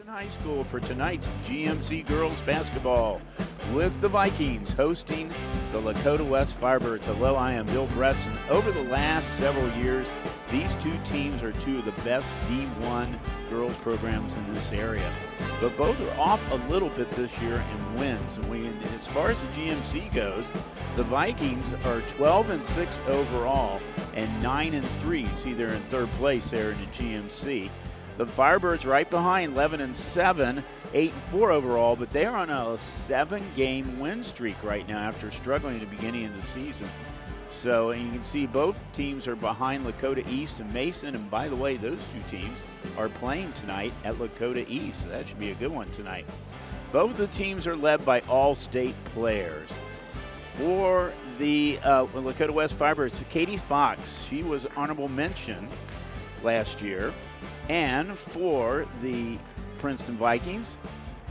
Princeton High School for tonight's GMC girls basketball with the Vikings hosting the Lakota West Firebirds. Hello, I am Bill Bretson. Over the last several years, these two teams are two of the best D1 girls programs in this area. But both are off a little bit this year in wins. As far as the GMC goes, the Vikings are 12-6 overall and 9-3. See, they're in third place there in the GMC. The Firebirds right behind, 11-7, 8-4 overall, but they are on a 7-game win streak right now after struggling at the beginning of the season. So, and you can see both teams are behind Lakota East and Mason. And by the way, those two teams are playing tonight at Lakota East. So that should be a good one tonight. Both of the teams are led by all-state players. For the Lakota West Firebirds, Katie Fox, she was honorable mention last year. And for the Princeton Vikings,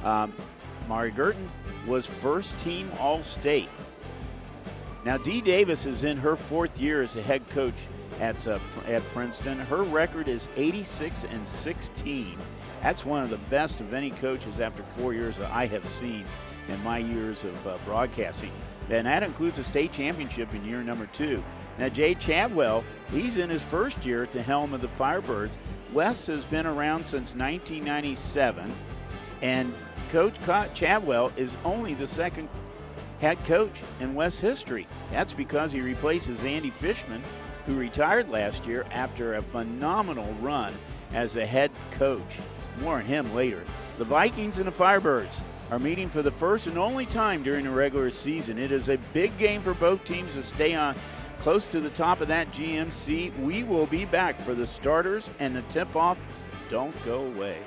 Mari Gurton was first team All-State. Now, Dee Davis is in her fourth year as a head coach at Princeton. Her record is 86-16. That's one of the best of any coaches after 4 years that I have seen in my years of broadcasting. And that includes a state championship in year number 2. Now, Jay Chadwell, he's in his first year at the helm of the Firebirds. Wes has been around since 1997, and Coach Chadwell is only the second head coach in Wes history. That's because he replaces Andy Fishman, who retired last year after a phenomenal run as a head coach. More on him later. The Vikings and the Firebirds are meeting for the first and only time during the regular season. It is a big game for both teams to stay on close to the top of that GMC. We will be back for the starters and the tip-off. Don't go away.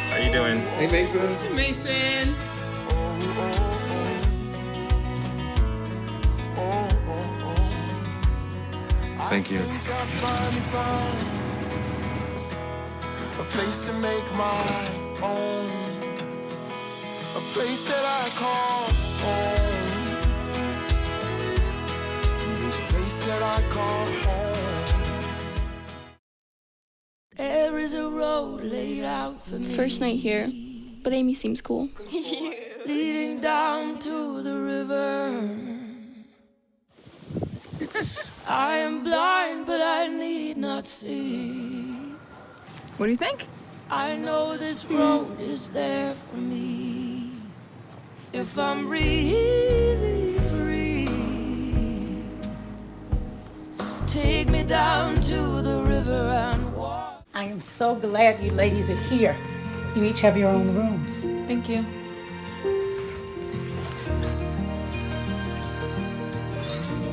How you doing? Hey, Mason. Hey, Mason. Thank you. A place to make my own. A place that I call home. This place that I call home. There is a road laid out for me. First night here, but Amy seems cool. Leading down to the river. I am blind, but I need not see. What do you think? I know this road is there for me. If I'm really free, take me down to the river and walk. I am so glad you ladies are here. You each have your own rooms. Thank you.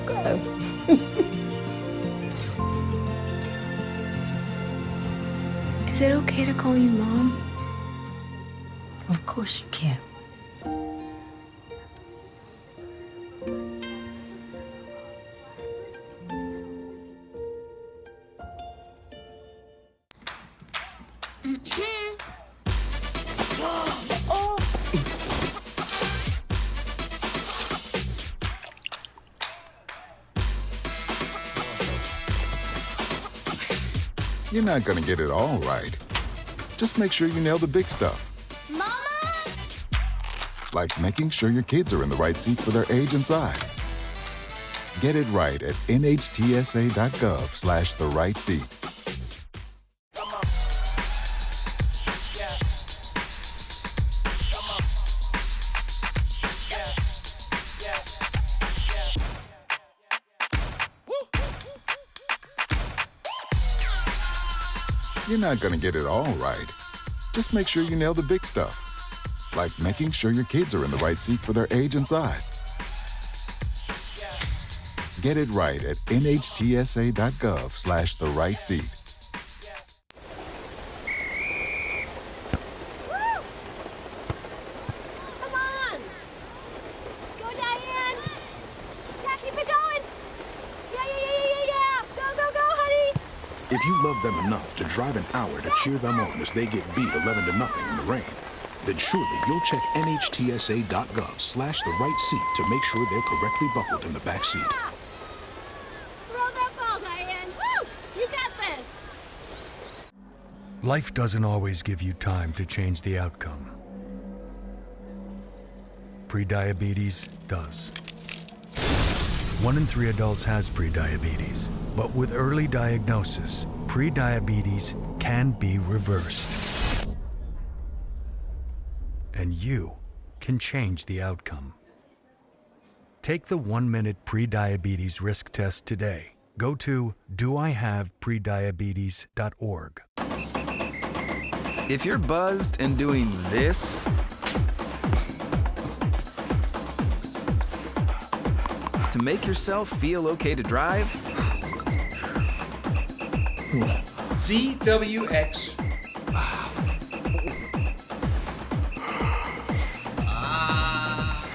Good. Is it okay to call you Mom? Of course you can. You're not gonna get it all right. Just make sure you nail the big stuff. Mama! Like making sure your kids are in the right seat for their age and size. Get it right at nhtsa.gov/the-right-seat. You're not gonna get it all right. Just make sure you nail the big stuff. Like making sure your kids are in the right seat for their age and size. Get it right at nhtsa.gov/the-right-seat. Come on! Go, Diane! Yeah, keep it going! Yeah! Go, honey! If you love them enough to drive an hour to cheer them on as they get beat 11-0 in the rain, then surely you'll check NHTSA.gov/the-right-seat to make sure they're correctly buckled in the back seat. Throw that ball, Diane! Woo! Life doesn't always give you time to change the outcome. Prediabetes does. 1 in 3 adults has prediabetes, but with early diagnosis, prediabetes can be reversed. And you can change the outcome. Take the 1-minute prediabetes risk test today. Go to doihaveprediabetes.org. If you're buzzed and doing this, to make yourself feel okay to drive, ZWX.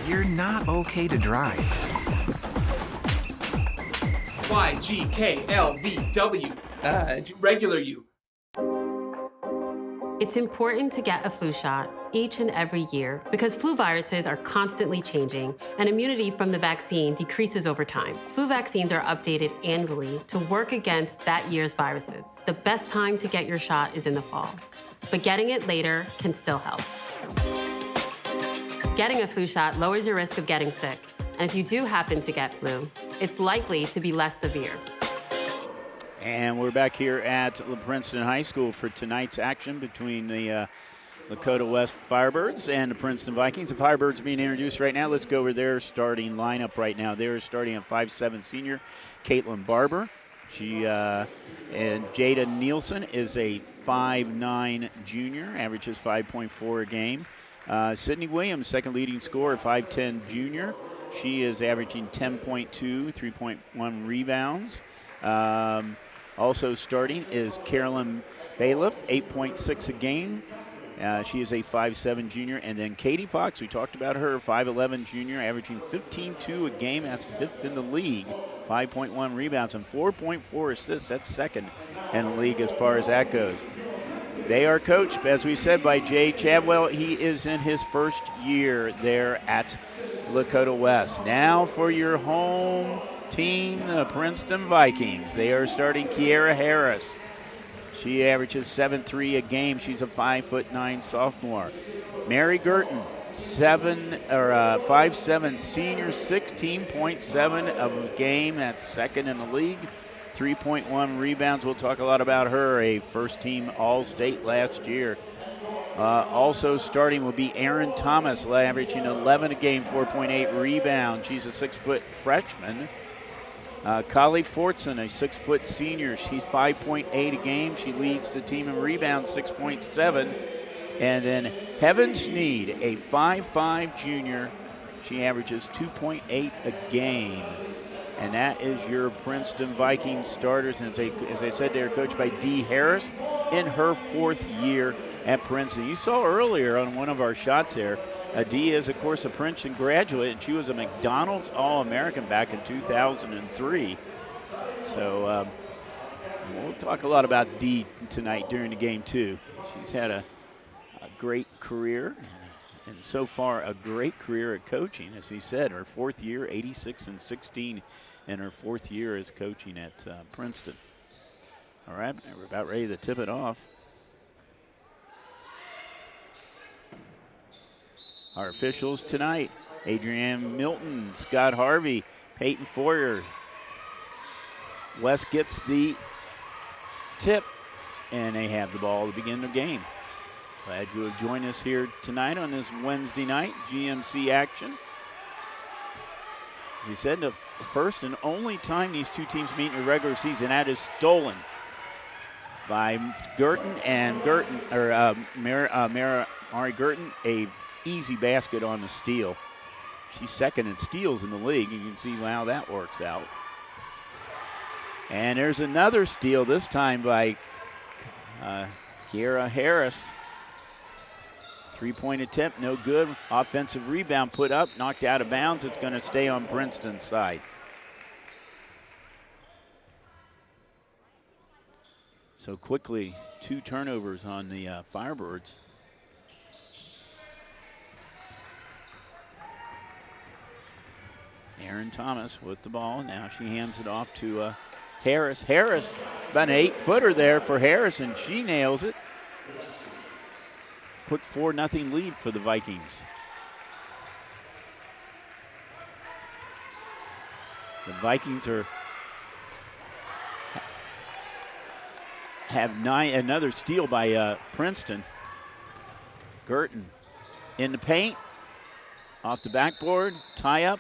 You're not okay to drive. YGKLVW. Regular you. It's important to get a flu shot each and every year because flu viruses are constantly changing and immunity from the vaccine decreases over time. Flu vaccines are updated annually to work against that year's viruses. The best time to get your shot is in the fall, but getting it later can still help. Getting a flu shot lowers your risk of getting sick, and if you do happen to get flu, it's likely to be less severe. And we're back here at Princeton High School for tonight's action between the Lakota West Firebirds and the Princeton Vikings. The Firebirds being introduced right now. Let's go over their starting lineup right now. They're starting at 5'7" senior Caitlin Barber. She and Jada Nielsen is a 5'9" junior, averages 5.4 a game. Sydney Williams, second leading scorer, 5'10" junior. She is averaging 10.2, 3.1 rebounds. Also starting is Carolyn Bailiff, 8.6 a game. She is a 5'7" junior. And then Katie Fox, we talked about her, 5'11" junior, averaging 15.2 a game. That's 5th in the league. 5.1 rebounds and 4.4 assists. That's second in the league as far as that goes. They are coached, as we said, by Jay Chadwell. He is in his first year there at Lakota West. Now for your home team, the Princeton Vikings. They are starting Kiera Harris. She averages 7.3 a game. She's a 5'9" sophomore. Mary Girton, 5'7" senior, 16.7 of a game. That's second in the league. 3.1 rebounds. We'll talk a lot about her, a first-team All-State last year. Also starting will be Erin Thomas, averaging 11 a game, 4.8 rebounds. She's a 6-foot freshman. Kali Fortson, a 6-foot senior. She's 5.8 a game. She leads the team in rebounds, 6.7. And then Heaven Sneed, a 5'5" junior. She averages 2.8 a game. And that is your Princeton Vikings starters. And as I said, they're coached by Dee Harris in her 4th year at Princeton. You saw earlier on one of our shots there, Dee is, of course, a Princeton graduate, and she was a McDonald's All-American back in 2003. So we'll talk a lot about Dee tonight during the game, too. She's had a great career, and so far a great career at coaching. As he said, her 4th year, 86-16 in her 4th year as coaching at Princeton. All right, we're about ready to tip it off. Our officials tonight, Adrienne Milton, Scott Harvey, Peyton Foyer. West gets the tip, and they have the ball to begin the game. Glad you have joined us here tonight on this Wednesday night GMC action. As you said, the first and only time these two teams meet in the regular season, that is stolen by Girton and Mari Girton, a easy basket on the steal. She's second in steals in the league. You can see how that works out. And there's another steal, this time by Kiera Harris. 3-point attempt, no good. Offensive rebound put up, knocked out of bounds. It's going to stay on Princeton's side. So quickly, 2 turnovers on the Firebirds. Erin Thomas with the ball. Now she hands it off to Harris. Harris, about an 8-footer there for Harris, and she nails it. quick 4-0 lead for the Vikings. The Vikings have another steal by Princeton. Girton in the paint, off the backboard, tie up.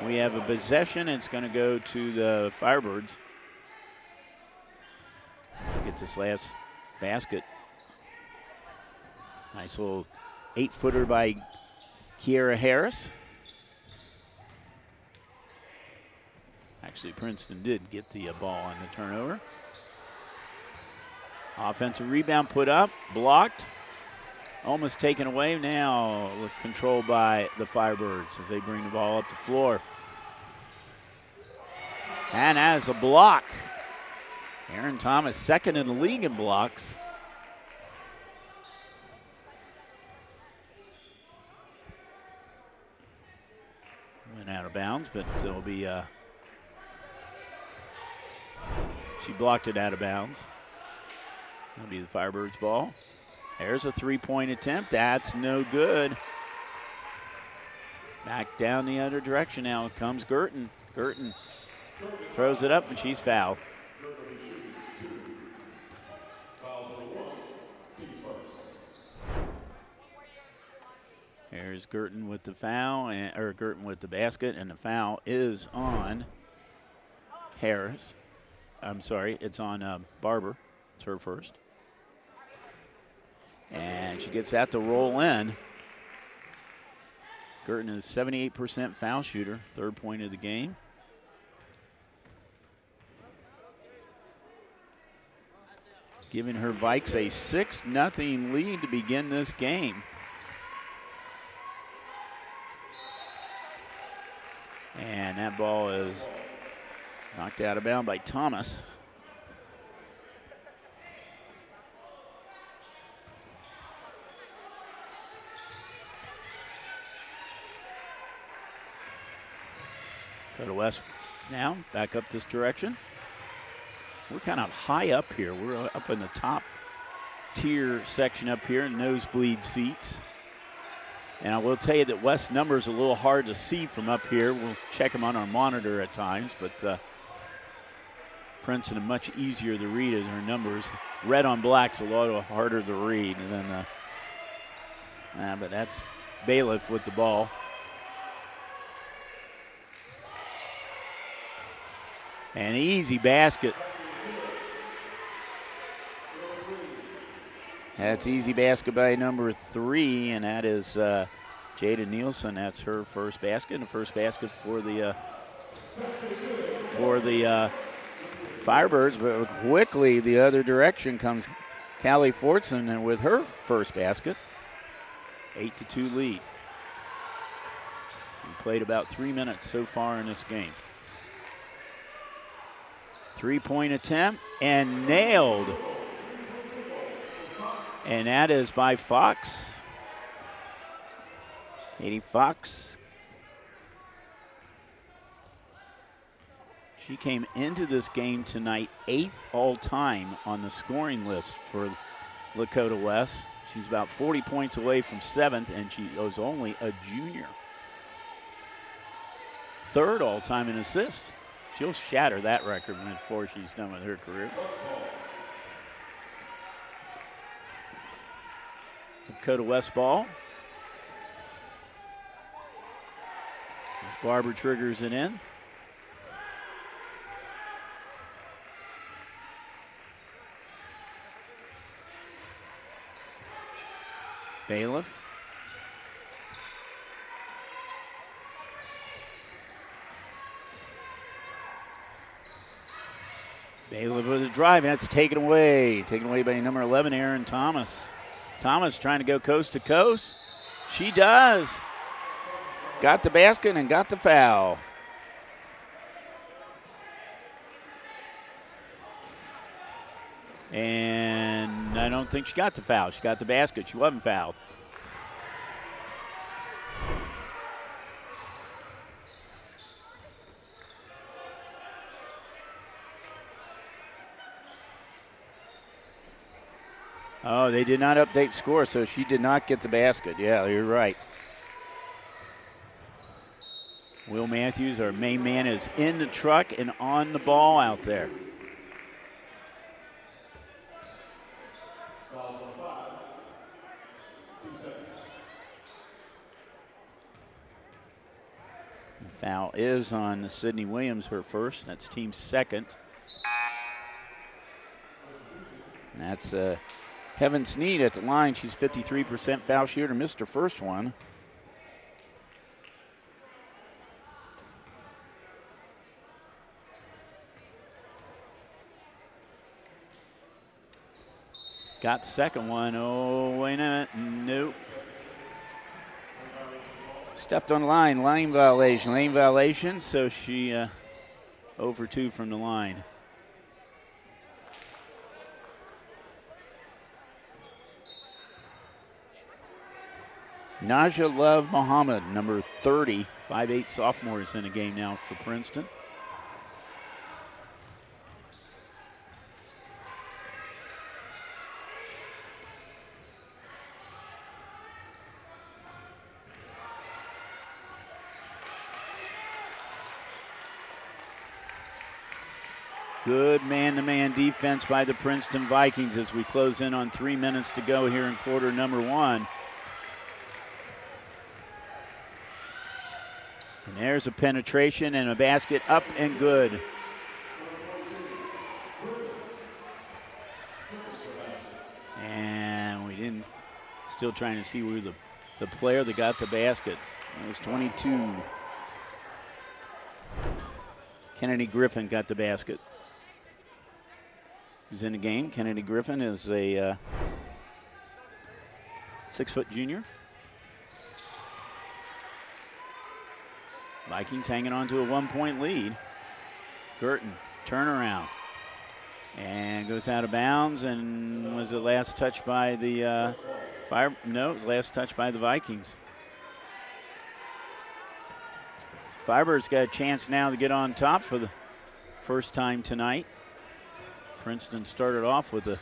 We have a possession. It's going to go to the Firebirds. Get this last basket. Nice little 8-footer by Kiera Harris. Actually, Princeton did get the ball on the turnover. Offensive rebound put up, blocked, almost taken away. Now controlled by the Firebirds as they bring the ball up the floor. And as a block, Aaron Thomas, second in the league in blocks. Went out of bounds, but it'll be, she blocked it out of bounds. That'll be the Firebirds' ball. There's a three-point attempt. That's no good. Back down the other direction now comes Girton. Girton throws it up, and she's fouled. Here's Girton with the foul, or Girton with the basket, and the foul is on Harris. I'm sorry, it's on Barber. It's her first. And she gets that to roll in. Girton is 78% foul shooter, third point of the game. Giving her Vikes a 6-0 lead to begin this game. And that ball is knocked out of bounds by Thomas. Go to West now, back up this direction. We're kind of high up here. We're up in the top tier section up here, nosebleed seats. And I will tell you that West's numbers are a little hard to see from up here. We'll check them on our monitor at times, but Princeton are much easier to read as her numbers. Red on black's a lot harder to read. And then, but that's Bailiff with the ball. An easy basket. That's easy basket by number 3, and that is Jada Nielsen. That's her first basket, and the first basket for the Firebirds. But quickly, the other direction comes Callie Fortson, and with her first basket, 8-2 lead. We played about 3 minutes so far in this game. Three-point attempt and nailed. And that is by Fox. Katie Fox. She came into this game tonight 8th all-time on the scoring list for Lakota West. She's about 40 points away from 7th, and she was only a junior. 3rd all-time in assists. She'll shatter that record before she's done with her career. Lakota West ball. As Barber triggers it in. Bailiff. Bailiff with a drive, and that's taken away. Taken away by number 11, Aaron Thomas. Thomas trying to go coast to coast. She does. Got the basket and got the foul. And I don't think she got the foul. She got the basket. She wasn't fouled. Oh, they did not update score, so she did not get the basket. Yeah, you're right. Will Matthews, our main man, is in the truck and on the ball out there. The foul is on Sydney Williams, her first. That's team second. And that's Heaven Sneed at the line. She's 53% foul shooter, missed her first one. Got second one. Oh, wait a minute. Nope. Stepped on the line. Lane violation. Lane violation. So she 0 for 2 from the line. Naja Love Muhammad, number 30, 5'8" sophomore, is in the game now for Princeton. Good man-to-man defense by the Princeton Vikings as we close in on 3 minutes to go here in quarter number one. And there's a penetration and a basket up and good. And we didn't, still trying to see who the player that got the basket. It was 22. Kennedy Griffin got the basket. Who's in the game. Kennedy Griffin is a 6-foot junior. Vikings hanging on to a 1-point lead. Girton, turnaround. And goes out of bounds, and was it last touched by the Fire? No, it was last touched by the Vikings. So Firebirds got a chance now to get on top for the first time tonight. Princeton started off with a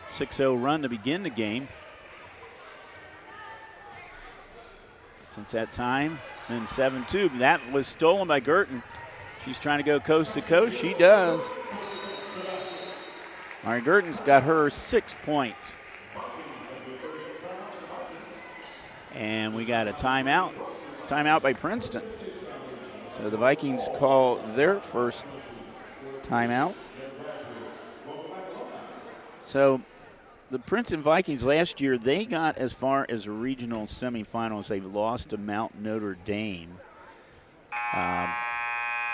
6-0 run to begin the game. Since that time, it's been 7-2. That was stolen by Girton. She's trying to go coast to coast. She does. All right, Girton's got her 6 points. And we got a timeout. Timeout by Princeton. So the Vikings call their first timeout. So the Princeton Vikings last year, they got as far as a regional semifinals. They lost to Mount Notre Dame.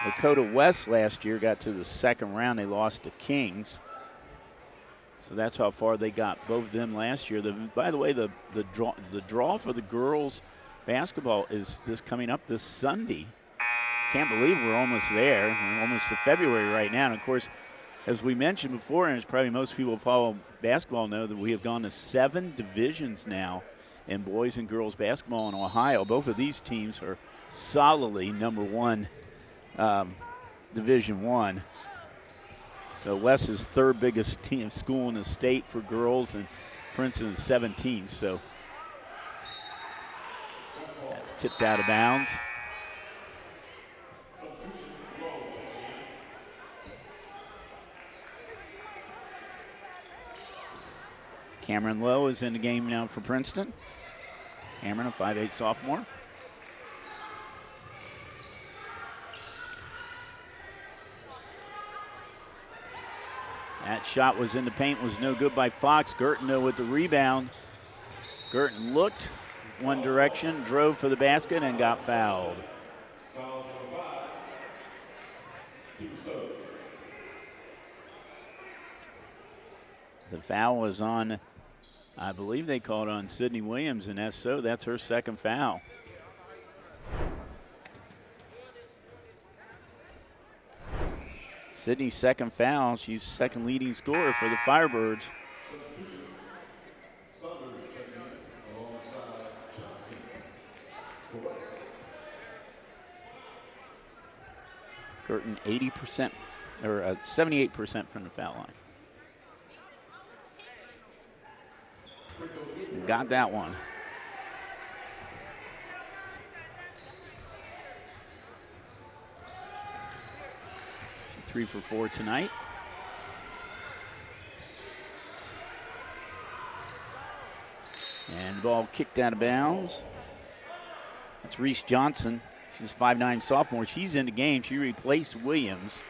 Lakota West last year got to the second round. They lost to Kings. So that's how far they got, both of them last year. By the way, the draw for the girls basketball is coming up this Sunday. Can't believe we're almost there. We're almost to February right now. And of course, as we mentioned before, and as probably most people who follow basketball know, that we have gone to 7 divisions now in boys and girls basketball in Ohio. Both of these teams are solidly number one Division I. So West is third biggest school in the state for girls, and Princeton is 17th. So that's tipped out of bounds. Cameron Lowe is in the game now for Princeton. Cameron, a 5'8" sophomore. That shot was in the paint, was no good by Fox. Girton, though, with the rebound. Girton looked one direction, drove for the basket, and got fouled. The foul was on, I believe they called on Sydney Williams, and that's so. That's her second foul. Sydney's second foul. She's second leading scorer for the Firebirds. Girton 80% or 78% from the foul line. got that one. She's 3 for 4 tonight. And the ball kicked out of bounds. That's Reese Johnson. She's a 5'9" sophomore. She's in the game. She replaced Williams,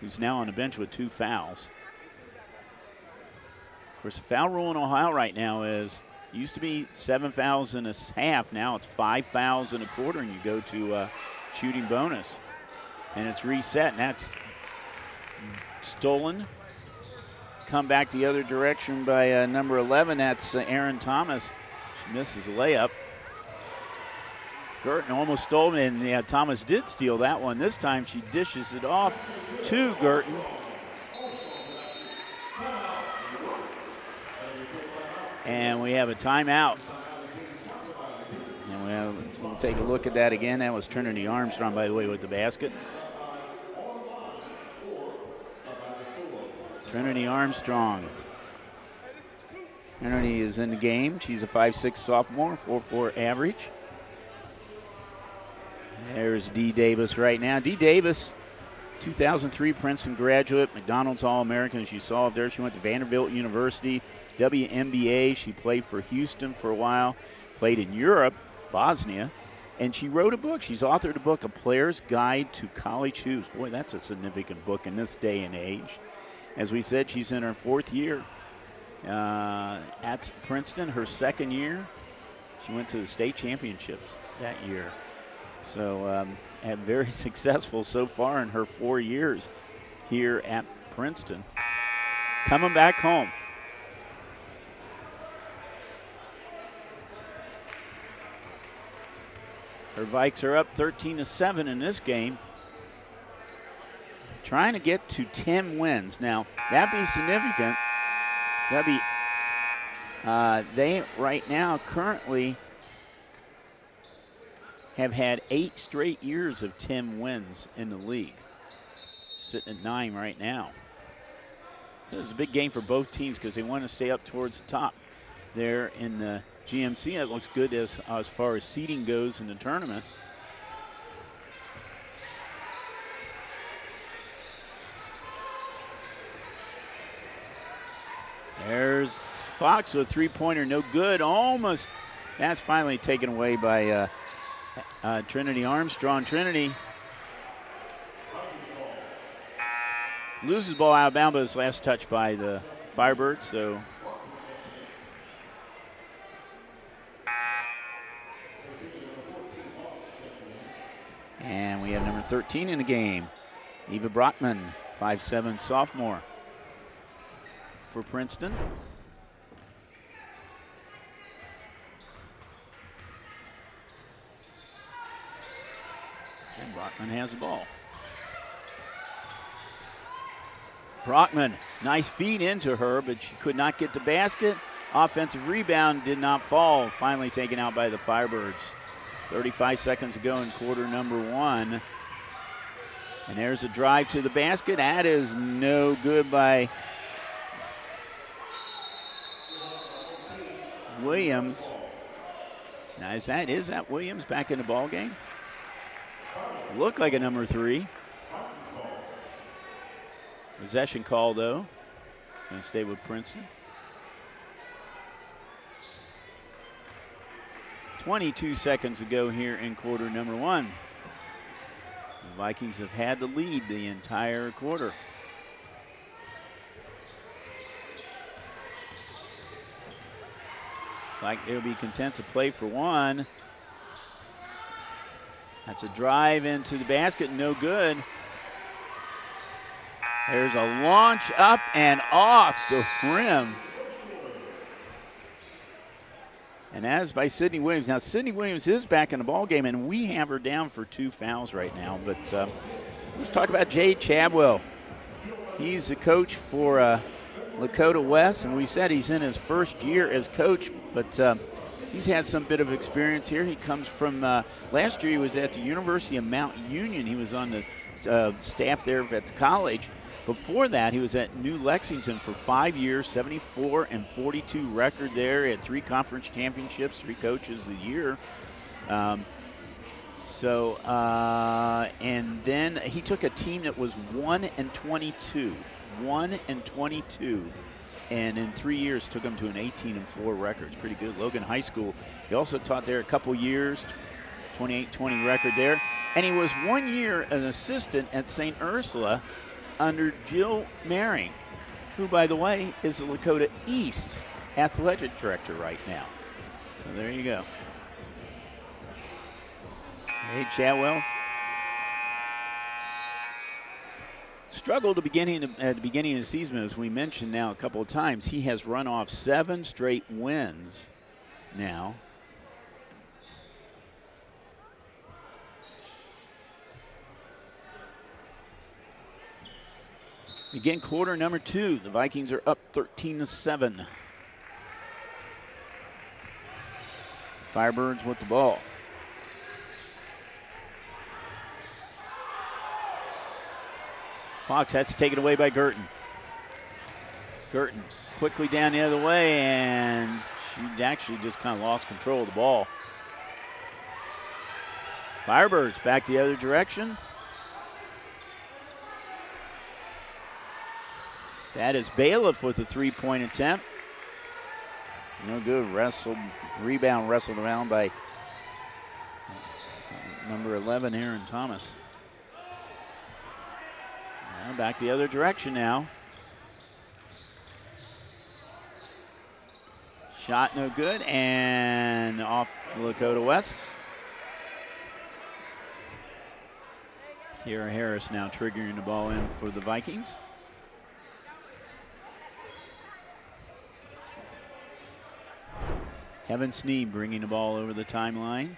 who's now on the bench with 2 fouls. Of course, the foul rule in Ohio right now is, used to be 7 fouls in a half. Now it's 5 fouls in a quarter, and you go to shooting bonus. And it's reset, and that's stolen. Come back the other direction by number 11. That's Aaron Thomas. She misses a layup. Girton almost stole it, and yeah, Thomas did steal that one. This time she dishes it off to Girton. And we have a timeout. And we'll take a look at that again. That was Trinity Armstrong, by the way, with the basket. Trinity Armstrong. Trinity is in the game. She's a 5'6" sophomore, 4.4 average. There's Dee Davis right now. Dee Davis, 2003 Princeton graduate, McDonald's All-American, as you saw up there. She went to Vanderbilt University, WNBA. She played for Houston for a while, played in Europe, Bosnia, and she wrote a book. She's authored a book, A Player's Guide to College Hoops. Boy, that's a significant book in this day and age. As we said, she's in her 4th year at Princeton, her 2nd year. She went to the state championships that year. So very successful so far in her 4 years here at Princeton. Coming back home. Her Vikes are up 13-7 in this game. Trying to get to 10 wins. Now, that'd be significant. That'd be, they right now currently have had 8 straight years of 10 wins in the league. Sitting at 9 right now. So this is a big game for both teams because they want to stay up towards the top there in the GMC. That looks good as far as seeding goes in the tournament. There's Fox with a 3-pointer, no good. Almost. That's finally taken away by Trinity Armstrong. Trinity loses ball out of bounds, but it's last touch by the Firebirds. So and we have number 13 in the game, Eva Brockman, 5'7" sophomore for Princeton. And Brockman has the ball. Brockman, nice feed into her, but she could not get the basket. Offensive rebound did not fall. Finally taken out by the Firebirds. 35 seconds to go in quarter number 1. And there's a drive to the basket. That is no good by Williams. Now is that Williams back in the ball game? Looked like a number 3. Possession call though. Gonna stay with Princeton. 22 seconds to go here in quarter number 1. The Vikings have had the lead the entire quarter. Looks like they'll be content to play for 1. That's a drive into the basket, no good. There's a launch up and off the rim. And that is by Sydney Williams. Now, Sydney Williams is back in the ball game, and we have her down for 2 fouls right now. But let's talk about Jay Chadwell. He's the coach for Lakota West, and we said he's in his 1st year as coach, but he's had some bit of experience here. He comes from, last year he was at the University of Mount Union. He was on the staff there at the college. Before that, he was at New Lexington for 5 years, 74-42 record there. He had 3 conference championships, 3 coaches a year. And then he took a team that was 1-22, and in 3 years took them to an 18-4 record. It's pretty good. Logan High School. He also taught there a couple years, 28-20 record there. And he was 1 year an assistant at St. Ursula under Jill Maring, who, by the way, is the Lakota East athletic director right now. So there you go. Hey, Chatwell. Struggled at the beginning of the season, as we mentioned now a couple of times. He has run off 7 straight wins now. Again, quarter number 2. The Vikings are up 13-7. Firebirds with the ball. Fox, that's taken away by Girton. Girton quickly down the other way, and she actually just kind of lost control of the ball. Firebirds back the other direction. That is Bailiff with a 3-point attempt. No good. Rebound wrestled around by number 11, Aaron Thomas. Now back the other direction now. Shot no good, and off Lakota West. Sierra Harris now triggering the ball in for the Vikings. Heaven Sneed bringing the ball over the timeline.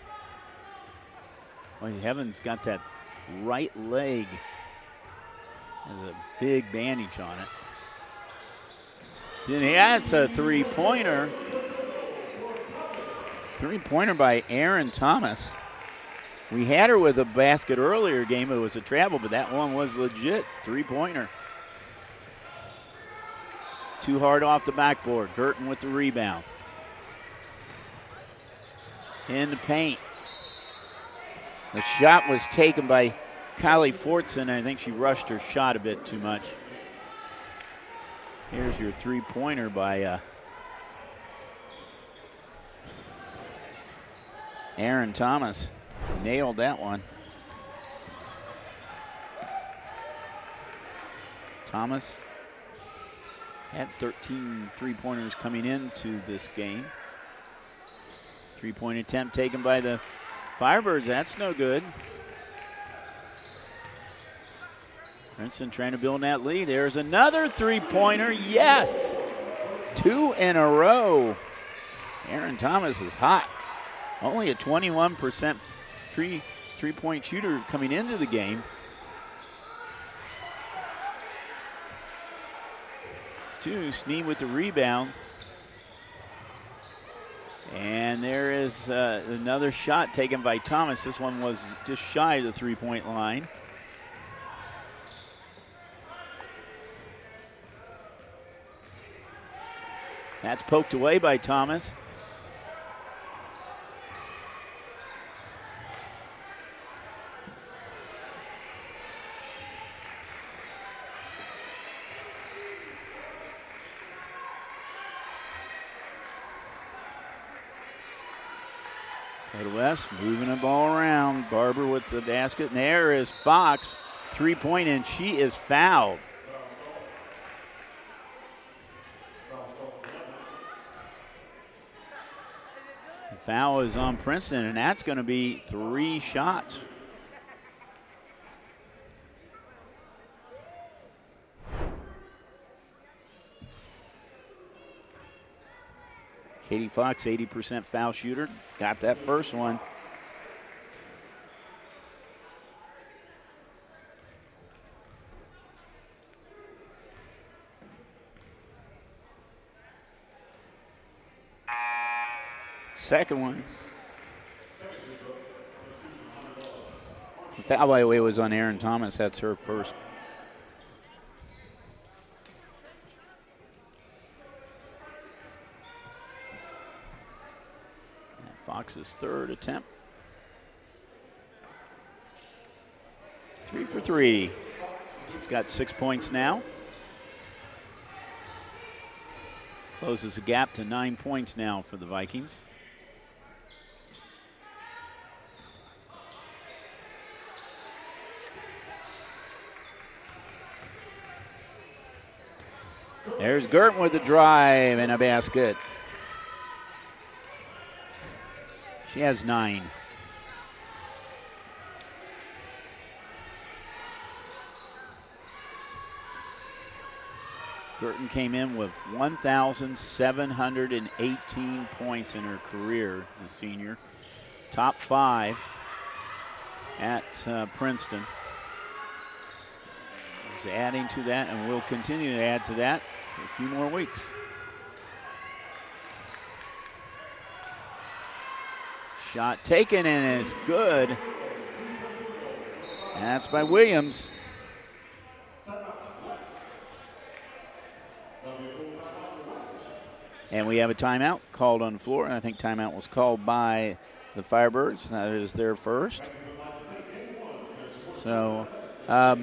Well, Heaven's got that right leg. Has a big bandage on it. That's a 3-pointer. 3-pointer by Aaron Thomas. We had her with a basket earlier game. It was a travel, but that one was legit. 3-pointer. Too hard off the backboard. Girton with the rebound. In the paint. The shot was taken by Kylie Fortson. I think she rushed her shot a bit too much. Here's your 3-pointer by Aaron Thomas. Nailed that one. Thomas had 13 3-pointers coming into this game. 3-point attempt taken by the Firebirds. That's no good. Princeton trying to build that lead. There's another 3-pointer. Yes! 2 in a row. Aaron Thomas is hot. Only a 21% three-point shooter coming into the game. 2, Sneed with the rebound. And there is another shot taken by Thomas. This one was just shy of the 3-point line. That's poked away by Thomas. West moving the ball around. Barber with the basket. And there is Fox. 3-point, and she is fouled. The foul is on Princeton, and that's going to be 3 shots. Katie Fox, 80% foul shooter. Got that first one. Second one. The foul, by the way, was on Aaron Thomas. That's her first. Fox's third attempt. 3 for 3. She's got 6 points now. Closes the gap to 9 points now for the Vikings. There's Gerton with the drive and a basket. She has 9. Gerton came in with 1,718 points in her career as a senior. Top 5 at Princeton. Is adding to that and will continue to add to that for a few more weeks. Shot taken and it's good. And that's by Williams. And we have a timeout called on the floor, and I think timeout was called by the Firebirds. That is their first. So a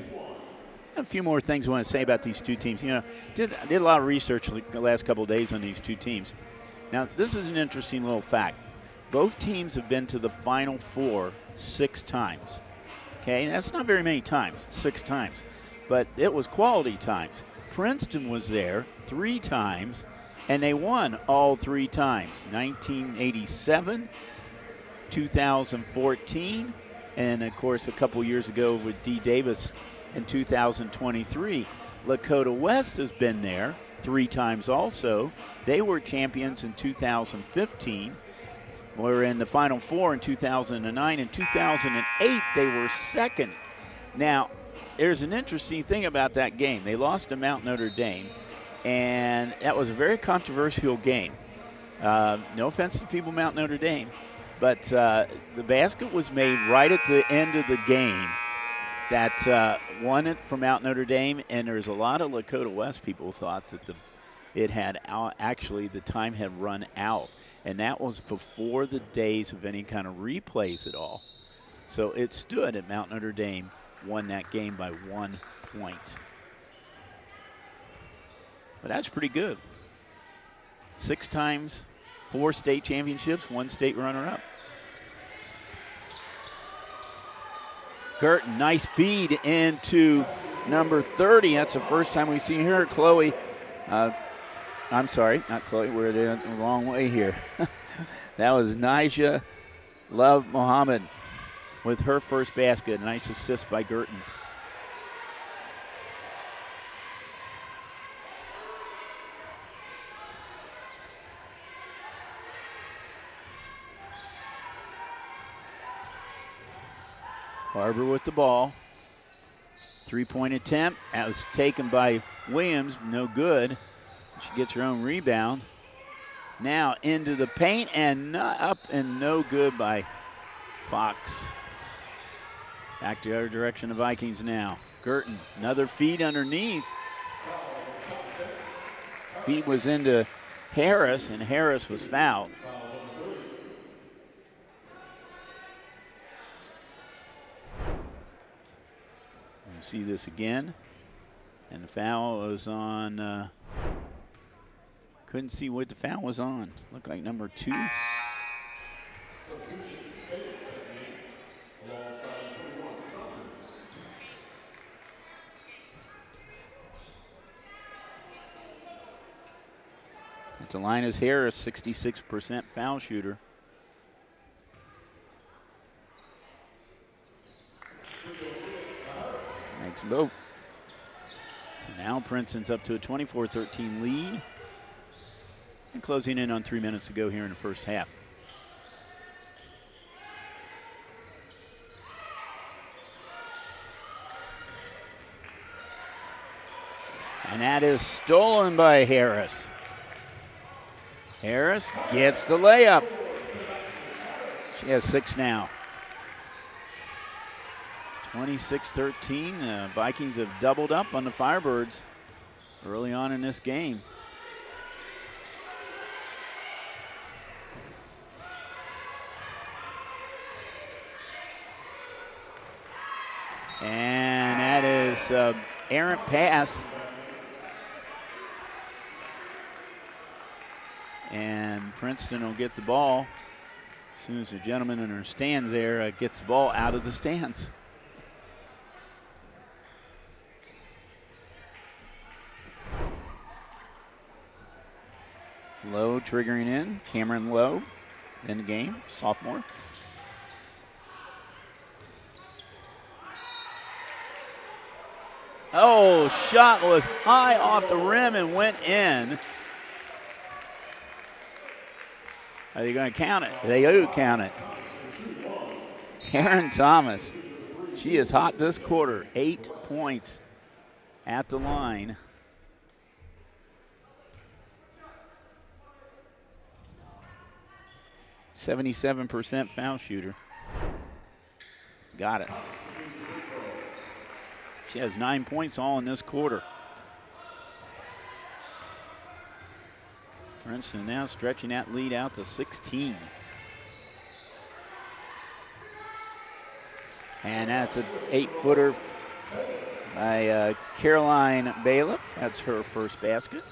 few more things I want to say about these two teams. You know, did a lot of research the last couple of days on these two teams. Now, this is an interesting little fact. Both teams have been to the Final Four 6 times. Okay, that's not very many times, 6 times. But it was quality times. Princeton was there 3 times, and they won all 3 times. 1987, 2014, and of course a couple years ago with D. Davis in 2023. Lakota West has been there 3 times also. They were champions in 2015. Were in the Final Four in 2009. In 2008, they were second. Now, there's an interesting thing about that game. They lost to Mount Notre Dame, and that was a very controversial game. No offense to people Mount Notre Dame, but the basket was made right at the end of the game that won it for Mount Notre Dame, and there's a lot of Lakota West people thought that the time had run out. And that was before the days of any kind of replays at all. So it stood at Mount Notre Dame, won that game by 1 point. But that's pretty good. 6 times, 4 state championships, 1 state runner-up. Gerton, nice feed into number 30. That's the first time we've seen her. Chloe. I'm sorry, not Chloe. We're the wrong way here. That was Nijah Love Muhammad with her first basket. Nice assist by Gerton. Barber with the ball. 3-point attempt. That was taken by Williams. No good. She gets her own rebound. Now into the paint and up and no good by Fox. Back to the other direction of Vikings now. Gerton, another feed underneath. Feed was into Harris, and Harris was fouled. You see this again. And the foul was on... couldn't see what the foul was on. Looked like number 2. It's Linus Harris, 66% foul shooter. Makes them both. So now Princeton's up to a 24-13 lead. And closing in on 3 minutes to go here in the first half. And that is stolen by Harris. Harris gets the layup. She has 6 now. 26-13. The Vikings have doubled up on the Firebirds early on in this game. And that is errant pass. And Princeton will get the ball as soon as the gentleman in her stands there gets the ball out of the stands. Lowe triggering in. Cameron Lowe in the game, sophomore. Oh, shot was high off the rim and went in. Are they going to count it? They do count it. Karen Thomas, she is hot this quarter. 8 points at the line. .77% foul shooter. Got it. She has 9 points all in this quarter. Princeton now stretching that lead out to 16. And that's an 8-footer by Caroline Bailiff. That's her first basket.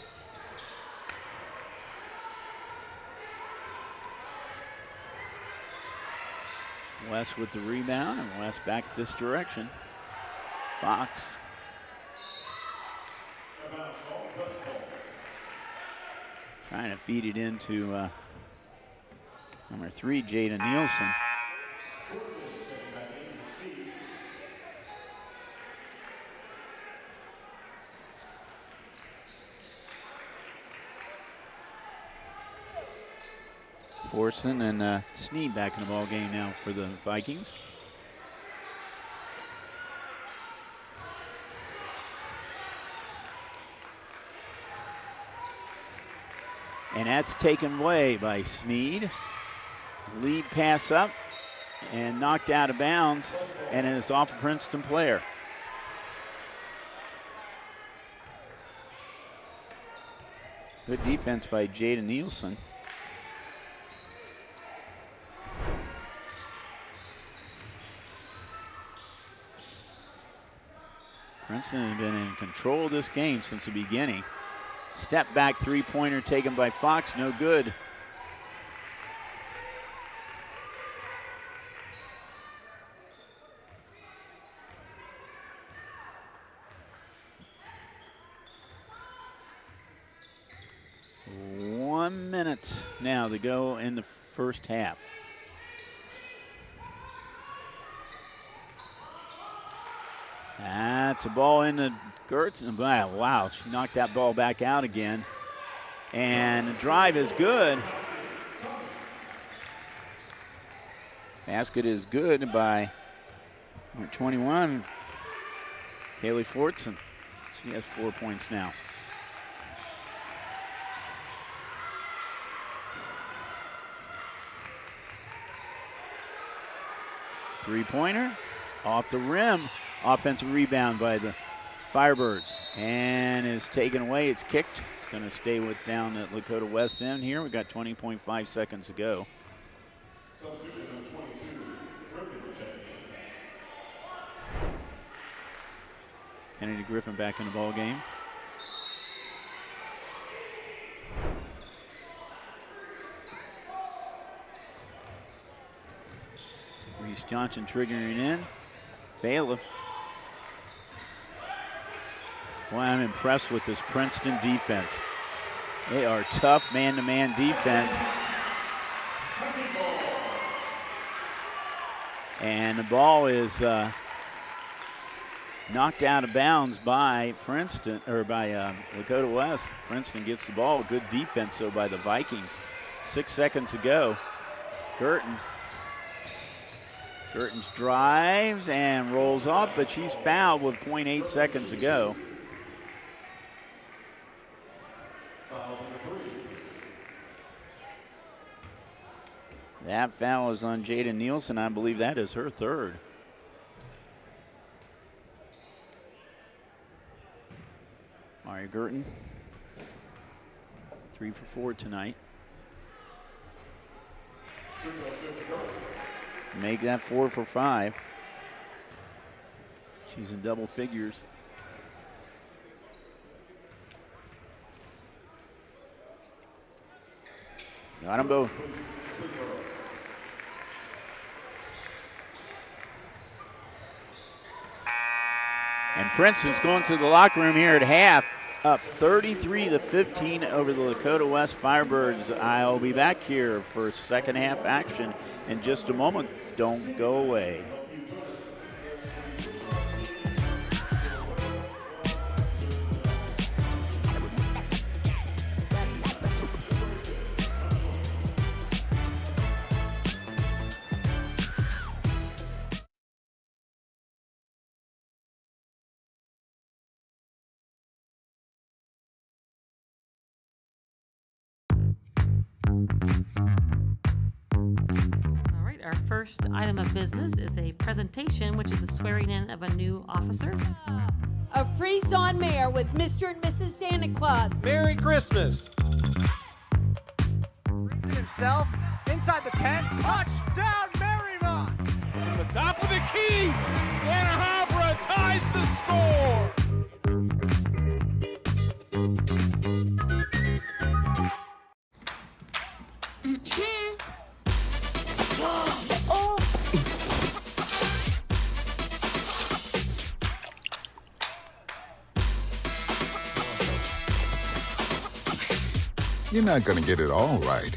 West with the rebound, and West back this direction. Fox. Trying to feed it into number 3, Jada Nielsen. Forson and Sneed back in the ball game now for the Vikings. And that's taken away by Sneed. Lead pass up and knocked out of bounds, and it's off a Princeton player. Good defense by Jada Nielsen. Princeton has been in control of this game since the beginning. Step back three-pointer taken by Fox, no good. One minute now to go in the first half. That's a ball into Gertz. Wow, she knocked that ball back out again. And the drive is good. Basket is good by number 21, Kaylee Fortson. She has 4 points now. Three-pointer off the rim. Offensive rebound by the Firebirds, and is taken away. It's kicked. It's going to stay with down at Lakota West end here. We got 20.5 seconds to go. Kennedy Griffin back in the ball game. Reese Johnson triggering in. Bailiff. Boy, I'm impressed with this Princeton defense. They are tough man-to-man defense. And the ball is knocked out of bounds by Princeton, or by Lakota West. Princeton gets the ball. Good defense, though, by the Vikings. 6 seconds to go. Gertens drives and rolls up, but she's fouled with 0.8 seconds to go. That foul is on Jada Nielsen. I believe that is her third. Maria Gerten, 3 for 4 tonight. Make that 4 for 5. She's in double figures. Got them both. And Princeton's going to the locker room here at half, up 33-15 over the Lakota West Firebirds. I'll be back here for second half action in just a moment. Don't go away. Our first item of business is a presentation, which is a swearing in of a new officer. A Princeton mayor with Mr. and Mrs. Santa Claus. Merry Christmas. Brings it himself inside the 10. Touchdown, Marymount. From the top of the key, Anna Habra ties the score. You're not gonna get it all right.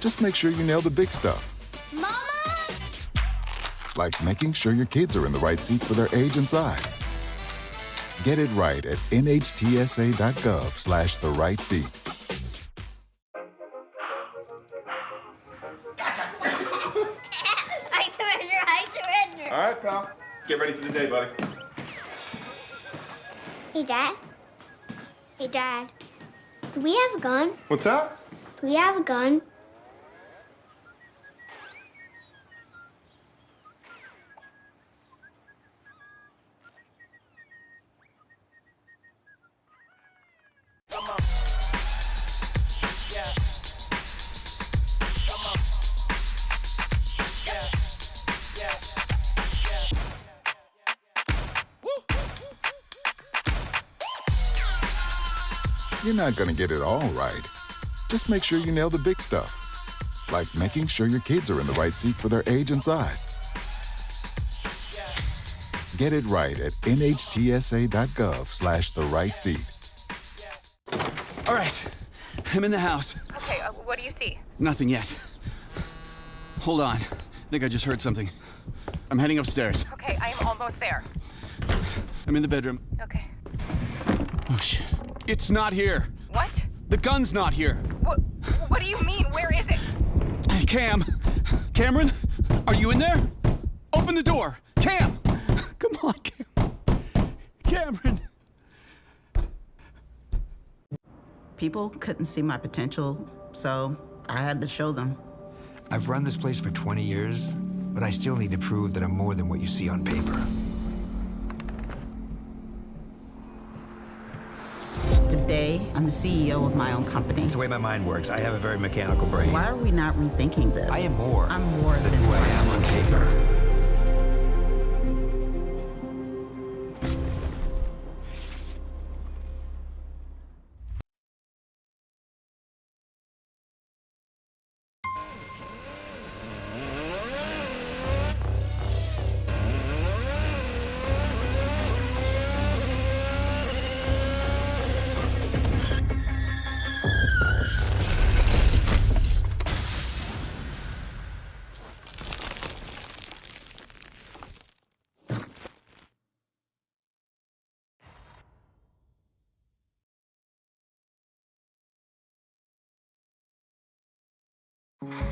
Just make sure you nail the big stuff. Mama! Like making sure your kids are in the right seat for their age and size. Get it right at nhtsa.gov/the-right-seat. I surrender. All right, pal. Get ready for the day, buddy. Hey, Dad. Hey, Dad. Do we have a gun? What's up? Do we have a gun? You're not gonna get it all right. Just make sure you nail the big stuff. Like making sure your kids are in the right seat for their age and size. Get it right at nhtsa.gov/the-right-seat. All right, I'm in the house. Okay, what do you see? Nothing yet. Hold on. I think I just heard something. I'm heading upstairs. Okay, I am almost there. I'm in the bedroom. Okay. Oh, shit. It's not here. What? The gun's not here. What do you mean? Where is it? Cameron, are you in there? Open the door. Cam! Come on, Cameron. People couldn't see my potential, so I had to show them. I've run this place for 20 years, but I still need to prove that I'm more than what you see on paper. Today, I'm the CEO of my own company. It's the way my mind works. I have a very mechanical brain. Why are we not rethinking this? I am more. I'm more than who I am on paper.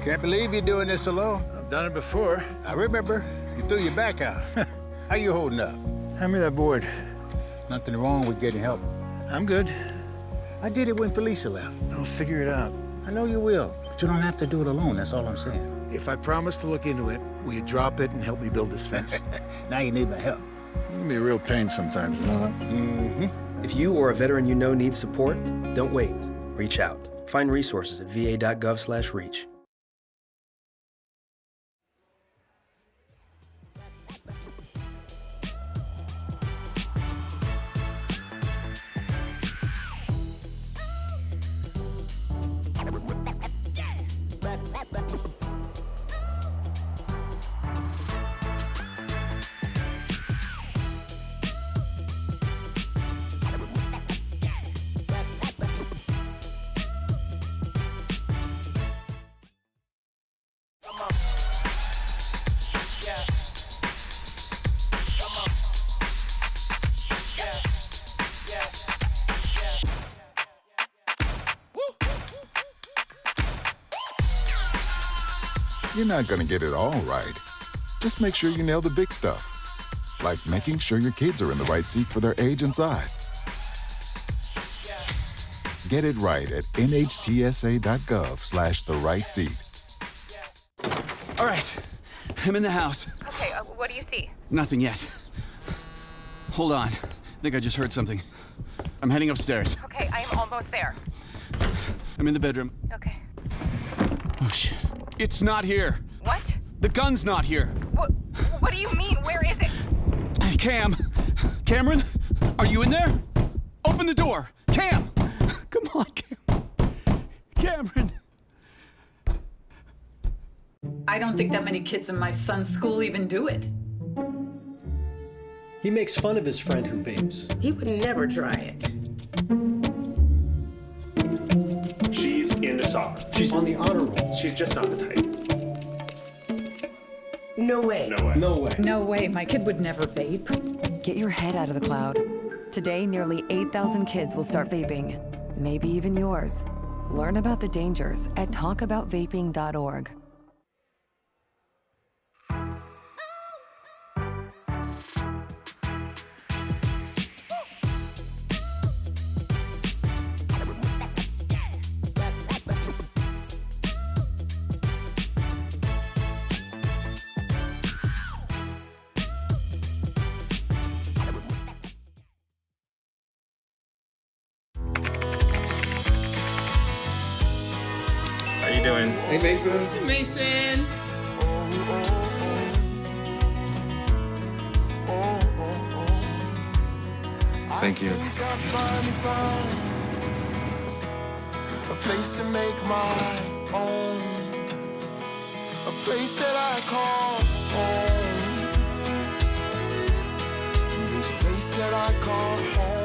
Can't believe you're doing this alone. I've done it before. I remember. You threw your back out. How you holding up? Hand me that board. Nothing wrong with getting help. I'm good. I did it when Felicia left. I'll figure it out. I know you will, but you don't have to do it alone. That's all I'm saying. If I promise to look into it, will you drop it and help me build this fence? Now you need my help. It can be a real pain sometimes, you know that? Mm-hmm. If you or a veteran you know needs support, don't wait. Reach out. Find resources at va.gov/reach. You're not going to get it all right. Just make sure you nail the big stuff, like making sure your kids are in the right seat for their age and size. Get it right at nhtsa.gov/the right seat. All right, I'm in the house. Okay, what do you see? Nothing yet. Hold on. I think I just heard something. I'm heading upstairs. Okay, I am almost there. I'm in the bedroom. Okay. Oh, shit. It's not here. What? The gun's not here. What do you mean? Where is it? Cameron, are you in there? Open the door. Cam! Come on, Cameron. I don't think that many kids in my son's school even do it. He makes fun of his friend who vapes. He would never try it. She's into soccer. She's on the honor roll. She's just not the type. No way. No way. No way. No way, my kid would never vape. Get your head out of the cloud. Today, nearly 8,000 kids will start vaping. Maybe even yours. Learn about the dangers at talkaboutvaping.org. How you doing? Hey, Mason. Hey, Mason. Thank you. A place to make my own. A place that I call home. This place that I call home.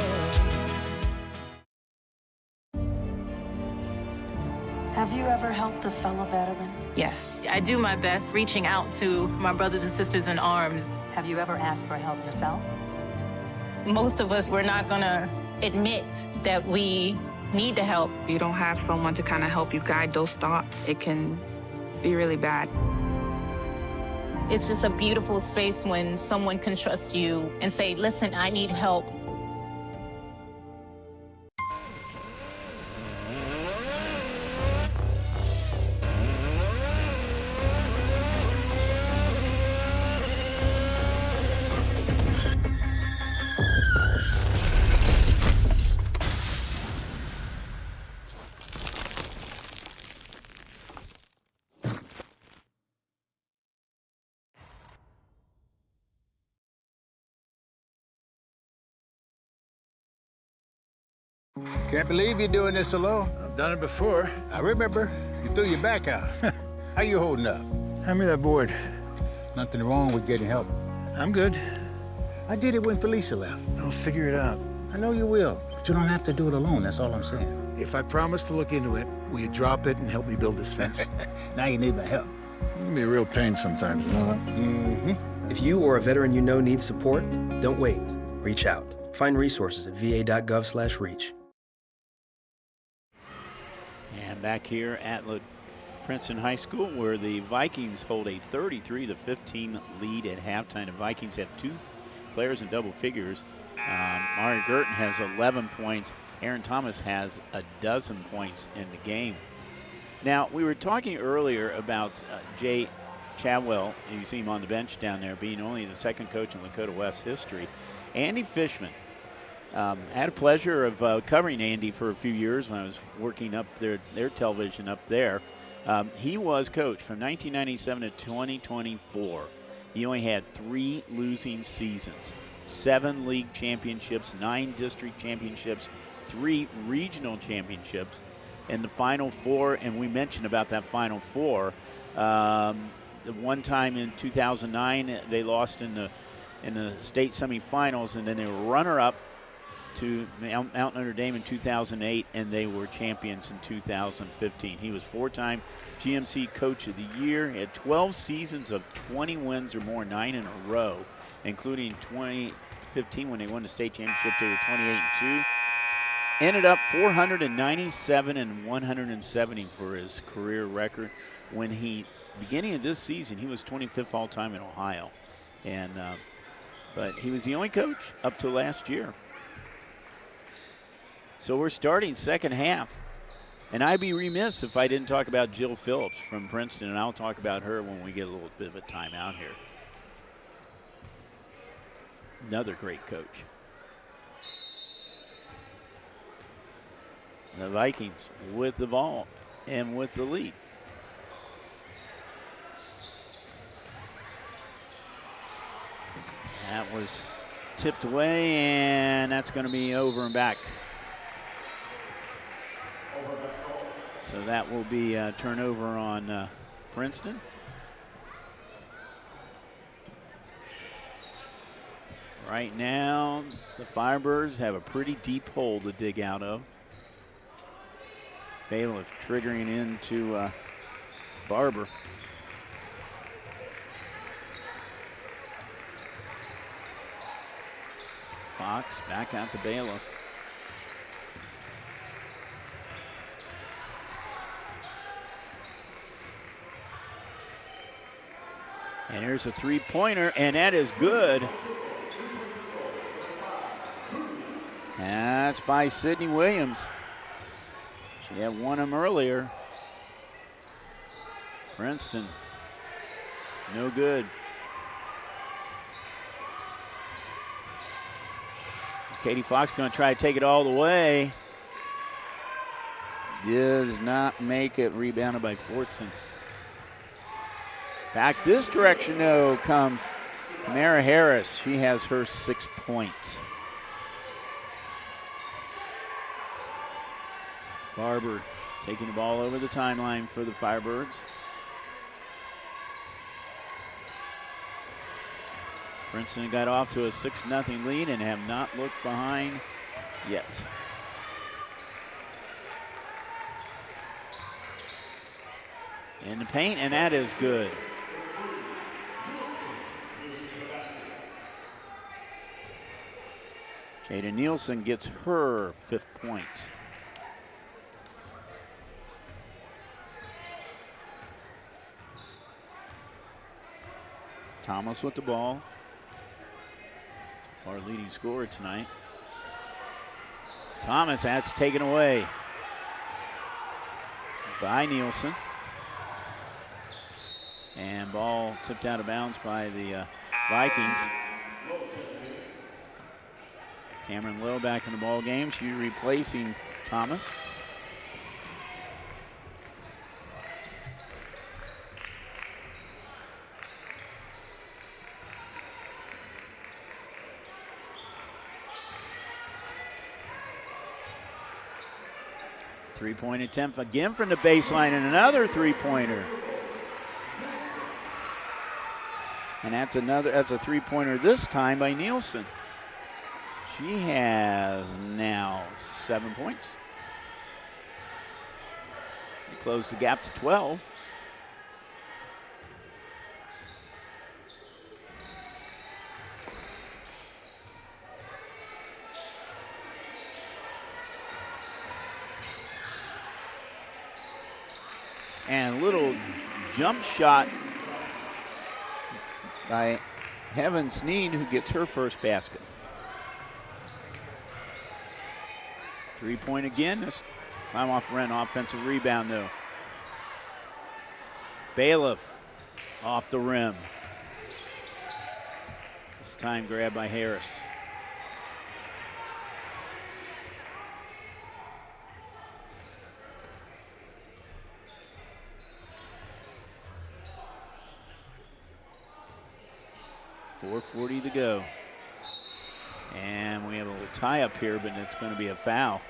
Have you ever helped a fellow veteran? Yes. I do my best reaching out to my brothers and sisters in arms. Have you ever asked for help yourself? Most of us, we're not gonna admit that we need to help. You don't have someone to kind of help you guide those thoughts. It can be really bad. It's just a beautiful space when someone can trust you and say, listen, I need help. Can't believe you're doing this alone. I've done it before. I remember. You threw your back out. How you holding up? Hand me that board. Nothing wrong with getting help. I'm good. I did it when Felicia left. I'll figure it out. I know you will, but you don't have to do it alone. That's all I'm saying. If I promise to look into it, will you drop it and help me build this fence? Now you need my help. It can be a real pain sometimes, you know that? Mm-hmm. If you or a veteran you know needs support, don't wait. Reach out. Find resources at va.gov/reach. And back here at Princeton High School, where the Vikings hold a 33-15 lead at halftime. The Vikings have two players in double figures. Mario Girton has 11 points. Aaron Thomas has 12 points in the game. Now, we were talking earlier about Jay Chadwell. You see him on the bench down there, being only the second coach in Lakota West history. Andy Fishman. Had a pleasure of covering Andy for a few years when I was working up their television up there. He was coach from 1997 to 2024. He only had 3 losing seasons, 7 league championships, 9 district championships, 3 regional championships, and the Final Four. And we mentioned about that Final Four. The one time in 2009, they lost in the state semifinals, and then they were runner-up to Mount Notre Dame in 2008, and they were champions in 2015. He was 4-time GMC Coach of the Year. He had 12 seasons of 20 wins or more, 9 in a row, including 2015 when they won the state championship. They were 28-2. Ended up 497 and 170 for his career record when he beginning of this season, he was 25th all-time in Ohio. And but he was the only coach up to last year. So we're starting second half. And I'd be remiss if I didn't talk about Jill Phillips from Princeton, and I'll talk about her when we get a little bit of a timeout here. Another great coach. The Vikings with the ball and with the lead. That was tipped away, and that's going to be over and back. So that will be a turnover on Princeton. Right now, the Firebirds have a pretty deep hole to dig out of. Bailiff triggering into Barber. Fox back out to Bailiff. And here's a three-pointer, and that is good. That's by Sydney Williams. She had won him earlier. Princeton, no good. Katie Fox going to try to take it all the way. Does not make it. Rebounded by Fortson. Back this direction, though, comes Mara Harris. She has her 6 points. Barber taking the ball over the timeline for the Firebirds. Princeton got off to a 6-0 lead and have not looked behind yet. In the paint, and that is good. Jada Nielsen gets her 5th point. Thomas with the ball. Our leading scorer tonight. Thomas, that's taken away by Nielsen. And ball tipped out of bounds by the Vikings. Cameron Lowe back in the ball game. She's replacing Thomas. Three-point attempt again from the baseline, and another three-pointer. And that's a three-pointer this time by Nielsen. She has now 7 points. Close the gap to 12. And a little jump shot by Heaven Sneed, who gets her first basket. 3-point again. This time off Wren. Offensive rebound, though. Bailiff off the rim. This time grabbed by Harris. .440 to go. And we have a little tie up here, but it's going to be a foul.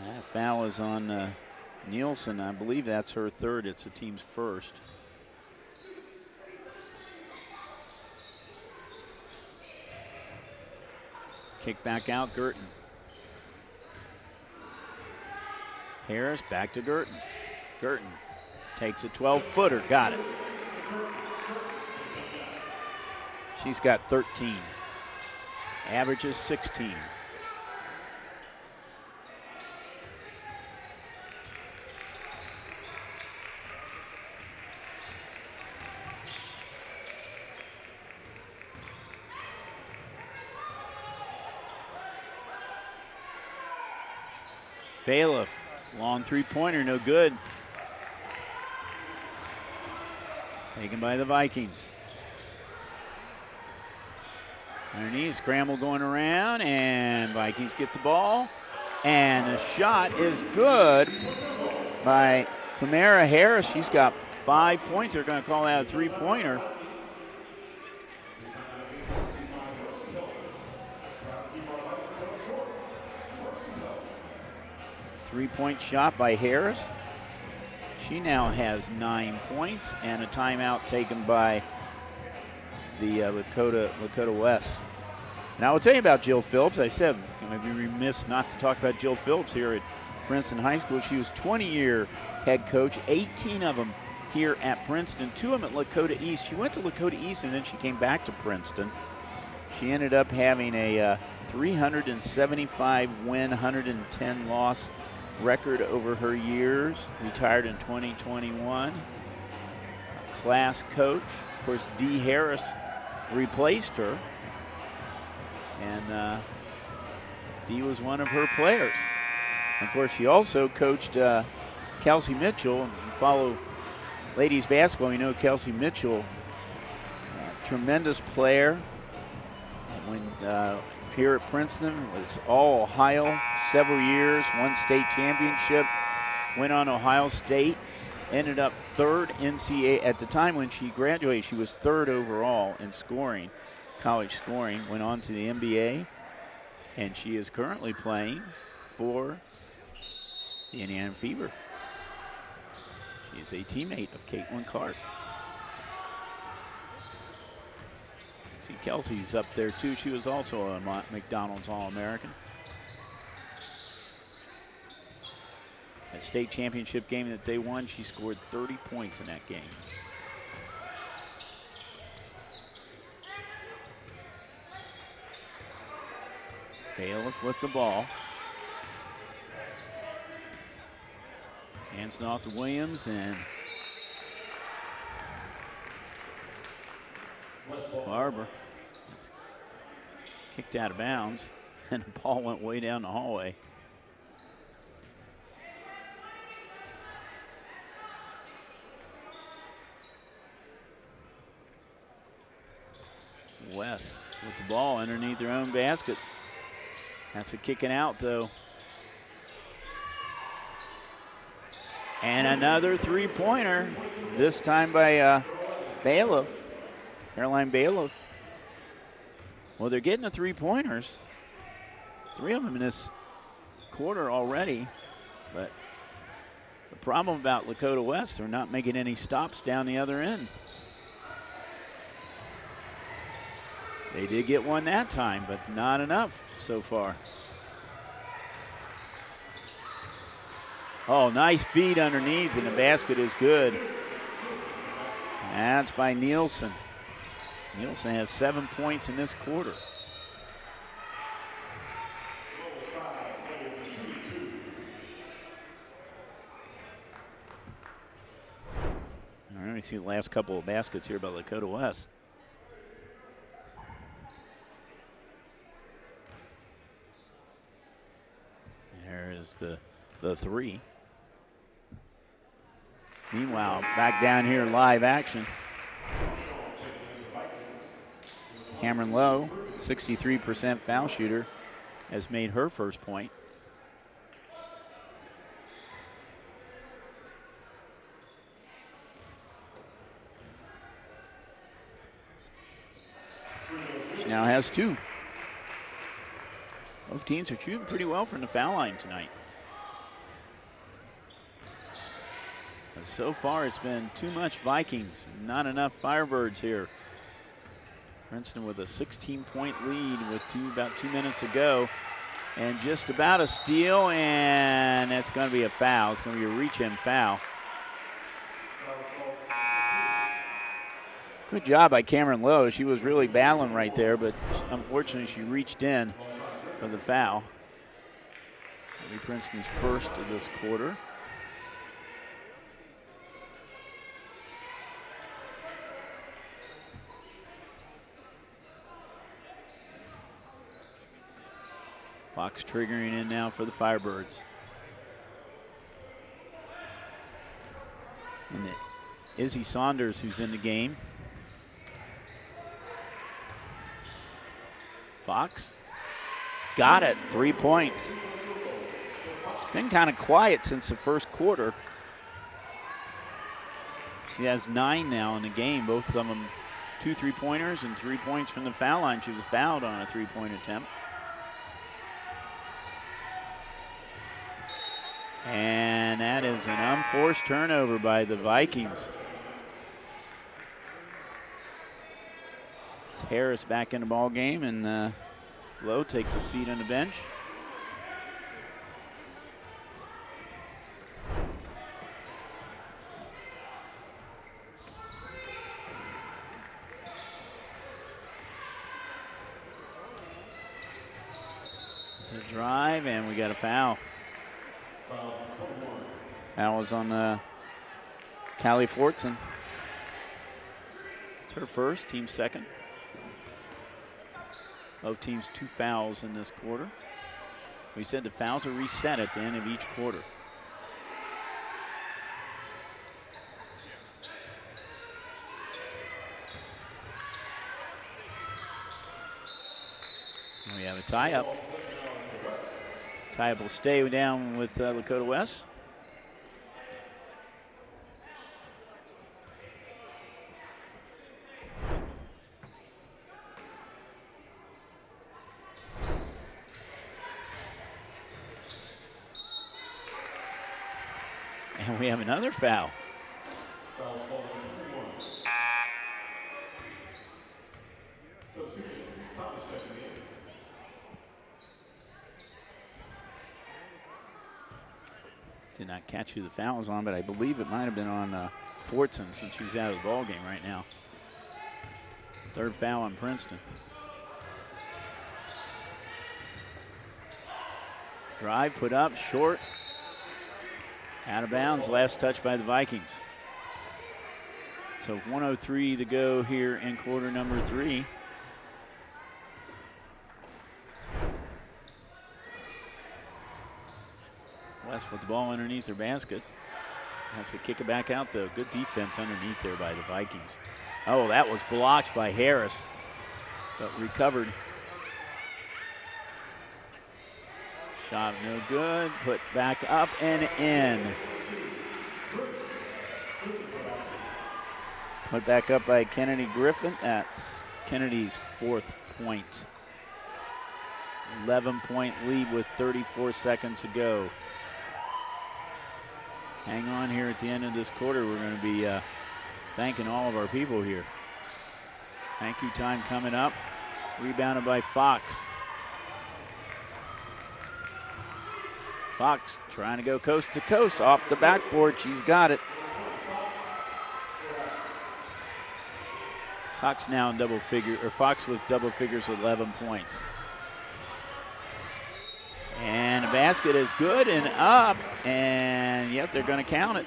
That foul is on Nielsen. I believe that's her third. It's the team's first. Kick back out, Girton. Harris back to Girton. Girton takes a 12-footer, got it. She's got 13. Averages 16. Bailiff, long three-pointer, no good. Taken by the Vikings. Underneath, scramble going around, and Vikings get the ball. And the shot is good by Kamara Harris. She's got 5 points. They're going to call that a three-pointer. Three-point shot by Harris. She now has 9 points, and a timeout taken by the Lakota West. And I will tell you about Jill Phillips. I said I'm going to be remiss not to talk about Jill Phillips here at Princeton High School. She was 20-year head coach, 18 of them here at Princeton, 2 of them at Lakota East. She went to Lakota East, and then she came back to Princeton. She ended up having a 375-win, 110-loss record over her years. Retired in 2021. A class coach. Of course, Dee Harris replaced her. And Dee was one of her players. Of course, she also coached Kelsey Mitchell. You follow ladies basketball, you know Kelsey Mitchell, tremendous player. When here at Princeton, was all Ohio several years, won state championship, went on Ohio State, ended up third NCAA. At the time when she graduated, she was third overall in scoring, college scoring, went on to the NBA, and she is currently playing for the Indiana Fever. She is a teammate of Caitlin Clark. See, Kelsey's up there too. She was also a McDonald's All-American. That state championship game that they won, she scored 30 points in that game. Bailiff with the ball. Hands it off to Williams, and Barber. It's kicked out of bounds, and the ball went way down the hallway. West with the ball underneath their own basket. Has to kick it out, though. And another three-pointer, this time by Bailiff, Caroline Bailiff. Well, they're getting the three-pointers. 3 of them in this quarter already. But the problem about Lakota West, they're not making any stops down the other end. They did get one that time, but not enough so far. Oh, nice feed underneath, and the basket is good. That's by Nielsen. Nielsen has 7 points in this quarter. All right, let me see the last couple of baskets here by Lakota West. There's the three. Meanwhile, back down here, live action. Cameron Lowe, 63% foul shooter, has made her first point. She now has 2. Both teams are shooting pretty well from the foul line tonight. But so far, it's been too much Vikings, not enough Firebirds here. Princeton with a 16-point lead with about 2 minutes to go. And just about a steal, and that's going to be a foul. It's going to be a reach-in foul. Good job by Cameron Lowe. She was really battling right there, but unfortunately she reached in for the foul. That'll be Princeton's first of this quarter. Fox triggering in now for the Firebirds. Izzy Saunders, who's in the game. Fox got it, 3 points. It's been kind of quiet since the first quarter. She has 9 now in the game, both of them 2 3-pointers and 3 points from the foul line. She was fouled on a 3-point attempt. And that is an unforced turnover by the Vikings. It's Harris back in the ball game, and Lowe takes a seat on the bench. It's a drive, and we got a foul. Foul was on Callie Fortson. It's her first, team second. Both teams 2 fouls in this quarter. We said the fouls are reset at the end of each quarter. And we have a tie-up. Tie-up will stay down with Lakota West. And we have another foul. Did not catch who the foul was on, but I believe it might have been on Fortson, since she's out of the ball game right now. 3rd foul on Princeton. Drive put up, short. Out of bounds, last touch by the Vikings. So 1:03 to go here in quarter number 3. West with the ball underneath their basket. Has to kick it back out though. Good defense underneath there by the Vikings. Oh, that was blocked by Harris, but recovered. Shot no good, put back up and in. Put back up by Kennedy Griffin. That's Kennedy's 4th point. 11-point lead with 34 seconds to go. Hang on here at the end of this quarter. We're going to be thanking all of our people here. Thank you time coming up. Rebounded by Fox. Fox trying to go coast to coast off the backboard. She's got it. Fox now in double figure, or Fox with double figures, 11 points. And the basket is good and up, and yep, they're going to count it.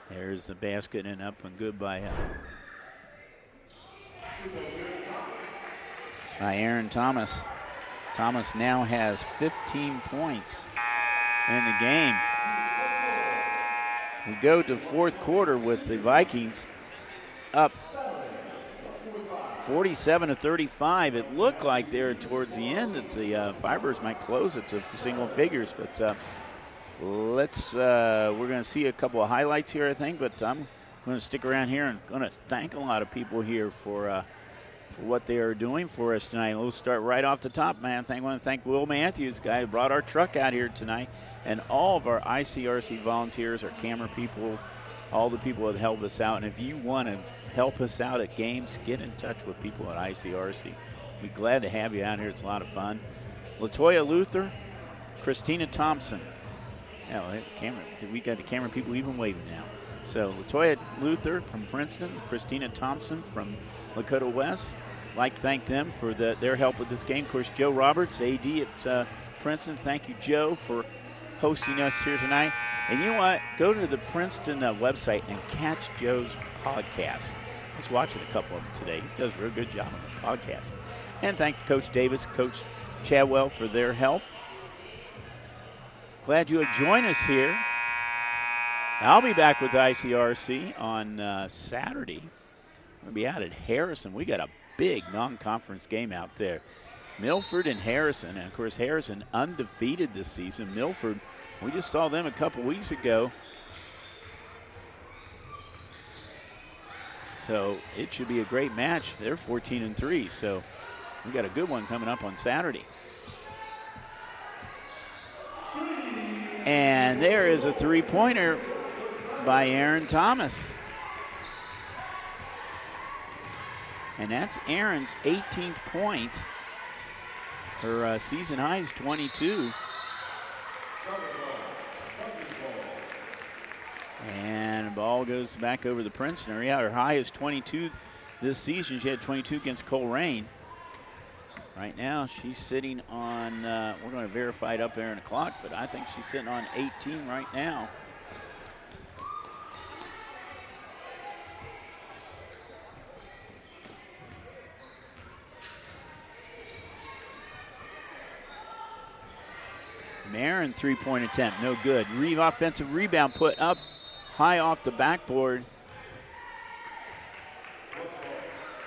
There's the basket and up and good by Aaron Thomas. Thomas now has 15 points in the game. We go to 4th quarter with the Vikings up 47-35. It looked like there towards the end that the Fibers might close it to single figures, but we're going to see a couple of highlights here, I think, but I'm going to stick around here and going to thank a lot of people here for what they are doing for us tonight. We'll start right off the top, man. I want to thank Will Matthews, guy who brought our truck out here tonight, and all of our ICRC volunteers, our camera people, all the people that help us out. And if you want to help us out at games, get in touch with people at ICRC. We're glad to have you out here. It's a lot of fun. LaToya Luther, Christina Thompson. Yeah, we got the camera people even waving now. So LaToya Luther from Princeton, Christina Thompson from Lakota West. Like to thank them for their help with this game. Of course, Joe Roberts, AD at Princeton. Thank you, Joe, for hosting us here tonight. And you know what? Go to the Princeton website and catch Joe's podcast. was watching a couple of them today. He does a real good job on the podcast. And thank Coach Davis, Coach Chadwell for their help. Glad you would join us here. I'll be back with ICRC on Saturday. We'll be out at Harrison. We got a big non-conference game out there. Milford and Harrison. And, of course, Harrison undefeated this season. Milford, we just saw them a couple weeks ago. So it should be a great match. They're 14-3, so we got a good one coming up on Saturday. And there is a three-pointer by Aaron Thomas. And that's Aaron's 18th point. Her season high is 22. And the ball goes back over the Princeton area. Her high is 22 this season. She had 22 against Coleraine. Right now, she's sitting on, we're going to verify it up there in the clock, but I think she's sitting on 18 right now. Marin three-point attempt, no good. Offensive rebound put up high off the backboard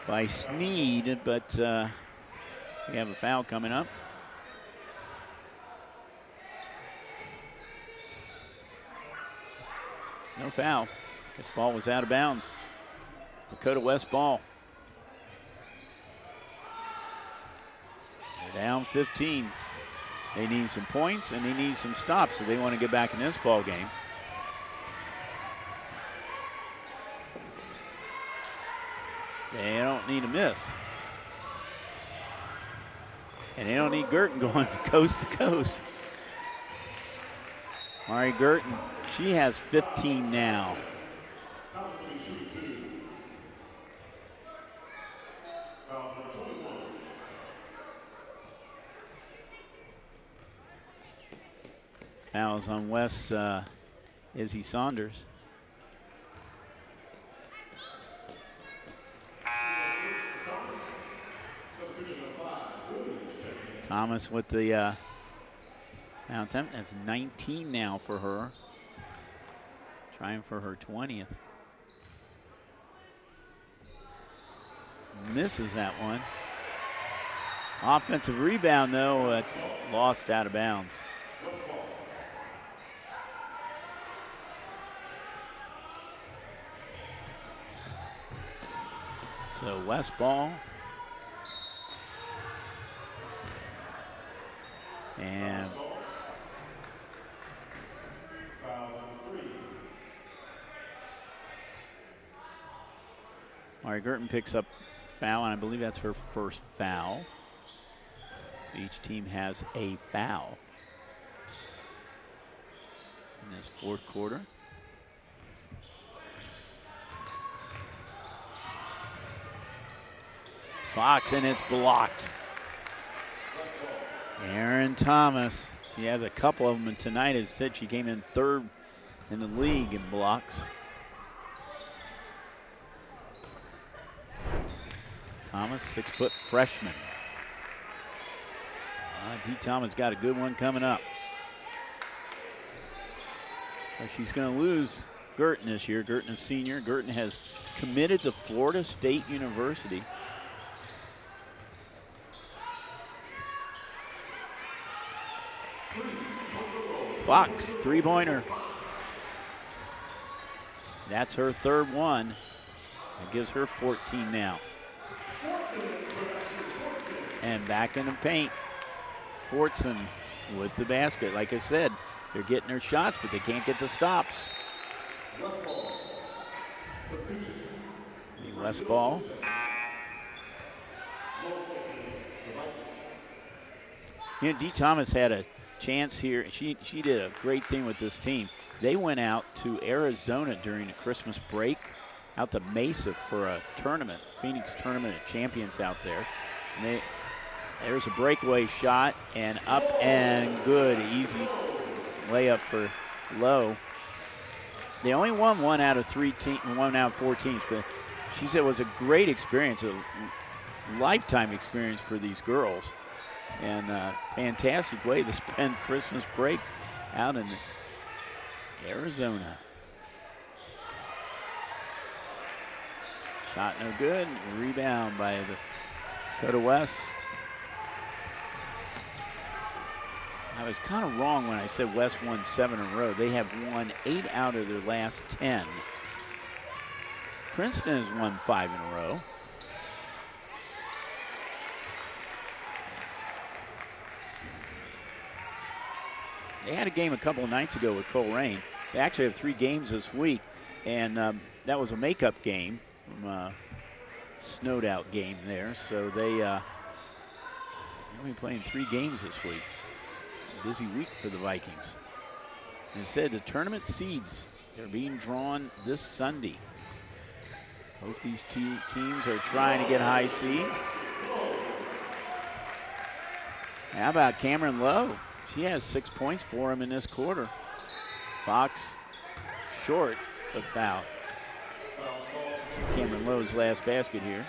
by Sneed, but we have a foul coming up. No foul. This ball was out of bounds. Lakota West ball. They're down 15. They need some points and they need some stops, so they want to get back in this ball game. They don't need a miss. And they don't need Girton going coast to coast. Mari Girton, she has 15 now. Fouls on Wes Izzy Saunders. Thomas with the foul attempt. That's 19 now for her. Trying for her 20th. Misses that one. Offensive rebound, though, lost out of bounds. So West ball. And Mari Girton picks up foul, and I believe that's her first foul. So each team has a foul in this fourth quarter. Fox, and it's blocked. Aaron Thomas, she has a couple of them, and tonight has said she came in third in the league in blocks. Thomas, 6-foot freshman. D. Thomas got a good one coming up. So she's going to lose Girton this year. Girton is senior. Girton has committed to Florida State University. Fox, three-pointer. That's her third one. That gives her 14 now. And back in the paint, Fortson with the basket. Like I said, they're getting their shots, but they can't get the stops. West ball. You know, D. Thomas had a chance here. She did a great thing with this team. They went out to Arizona during the Christmas break, out to Mesa for a tournament, Phoenix Tournament of Champions out there. And there's a breakaway shot, and up and good, easy layup for Lowe. They only won one out of four teams, but she said it was a great experience, a lifetime experience for these girls, and a fantastic way to spend Christmas break out in Arizona. Shot no good. Rebound by the Lakota West. I was kind of wrong when I said West won 7 in a row. They have won 8 out of their last 10. Princeton has won 5 in a row. They had a game a couple of nights ago with Coleraine. So they actually have 3 games this week, and that was a makeup game from a snowed out game there. So they'll be playing 3 games this week. A busy week for the Vikings. And it said the tournament seeds, they're being drawn this Sunday. Both these 2 teams are trying to get high seeds. How about Cameron Lowe? She has 6 points for him in this quarter. Fox short of foul. So Cameron Lowe's last basket here.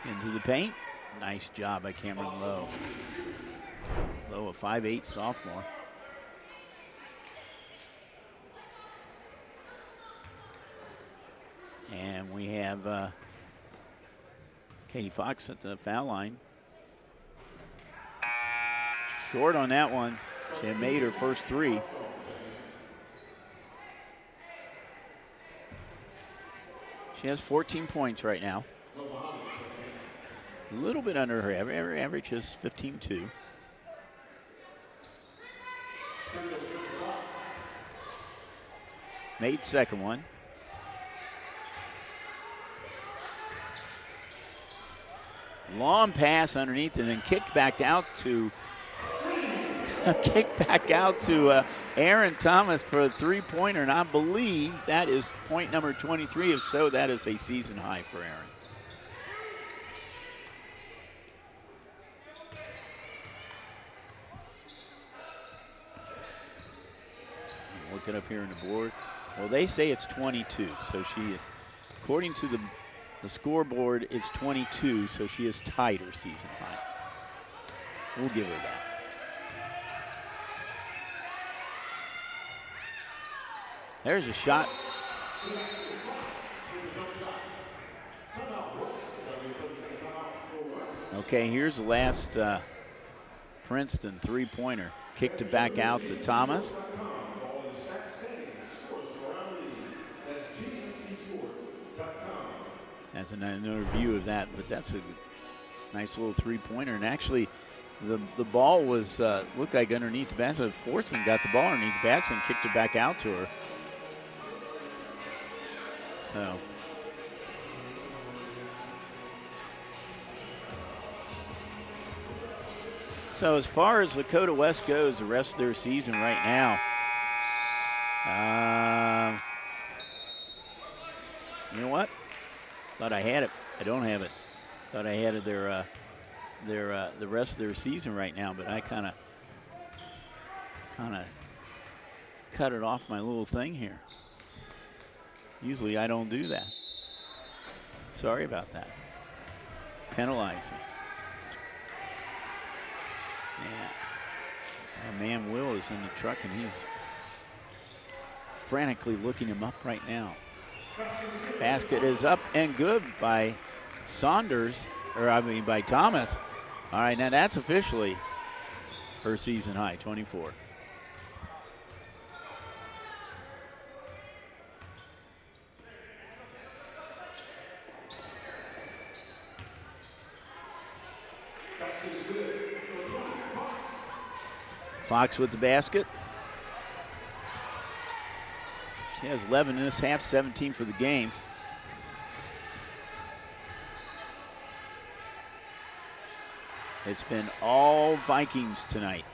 Into the paint. Nice job by Cameron Lowe. Lowe, a 5'8" sophomore. And we have Katie Fox at the foul line. Short on that one. She had made her first 3. She has 14 points right now. A little bit under her average. Her average is 15-2. Made second one. Long pass underneath and then kicked back out to Aaron Thomas for a 3-pointer, and I believe that is point number 23. If so, that is a season high for Aaron. I'm looking up here on the board. Well, they say it's 22, so she is, according to the scoreboard, it's 22, so she has tied her season high. We'll give her that. There's a shot. Okay, here's the last Princeton 3-pointer. Kicked it back out to Thomas. That's another view of that, but that's a nice little 3-pointer. And actually, the ball was looked like underneath the basket. Fortson got the ball underneath the basket and kicked it back out to her. So as far as Lakota West goes, the rest of their season right now, you know what? Thought I had it. I don't have it. Thought I had it the rest of their season right now, but I kind of cut it off my little thing here. Usually I don't do that. Sorry about that. Penalizing. Yeah. Our man Will is in the truck and he's frantically looking him up right now. Basket is up and good by by Thomas. All right, now that's officially her season high, 24. Fox with the basket. She has 11 in this half, 17 for the game. It's been all Vikings tonight.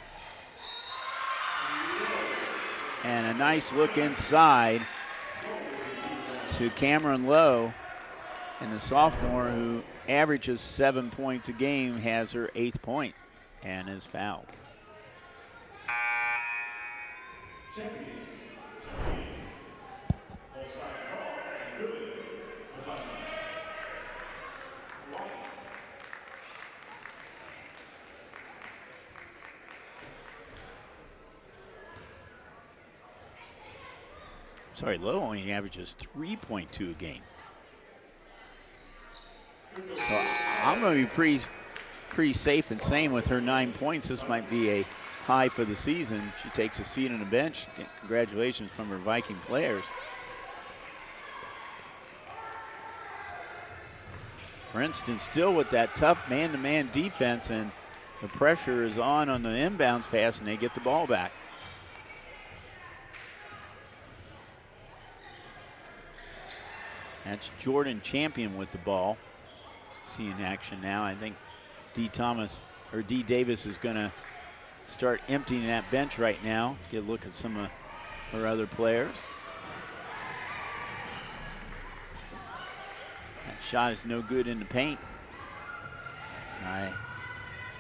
And a nice look inside to Cameron Lowe. And the sophomore, who averages 7 points a game, has her 8th point and is fouled. Sorry, Lowe only averages 3.2 a game. So I'm going to be pretty safe in saying with her 9 points, this might be a high for the season. She takes a seat on the bench. Congratulations from her Viking players. Princeton still with that tough man-to-man defense, and the pressure is on the inbounds pass, and they get the ball back. That's Jordan Champion with the ball. See in action now. I think D. Davis is going to start emptying that bench right now. Get a look at some of her other players. That shot is no good in the paint.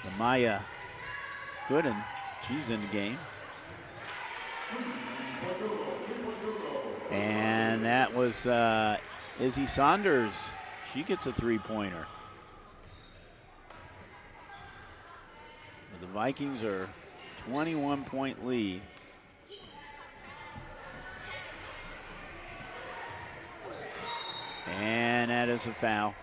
Lamaya Gooden, she's in the game. And that was Izzy Saunders. She gets a three-pointer. The Vikings are 21-point lead. And that is a foul.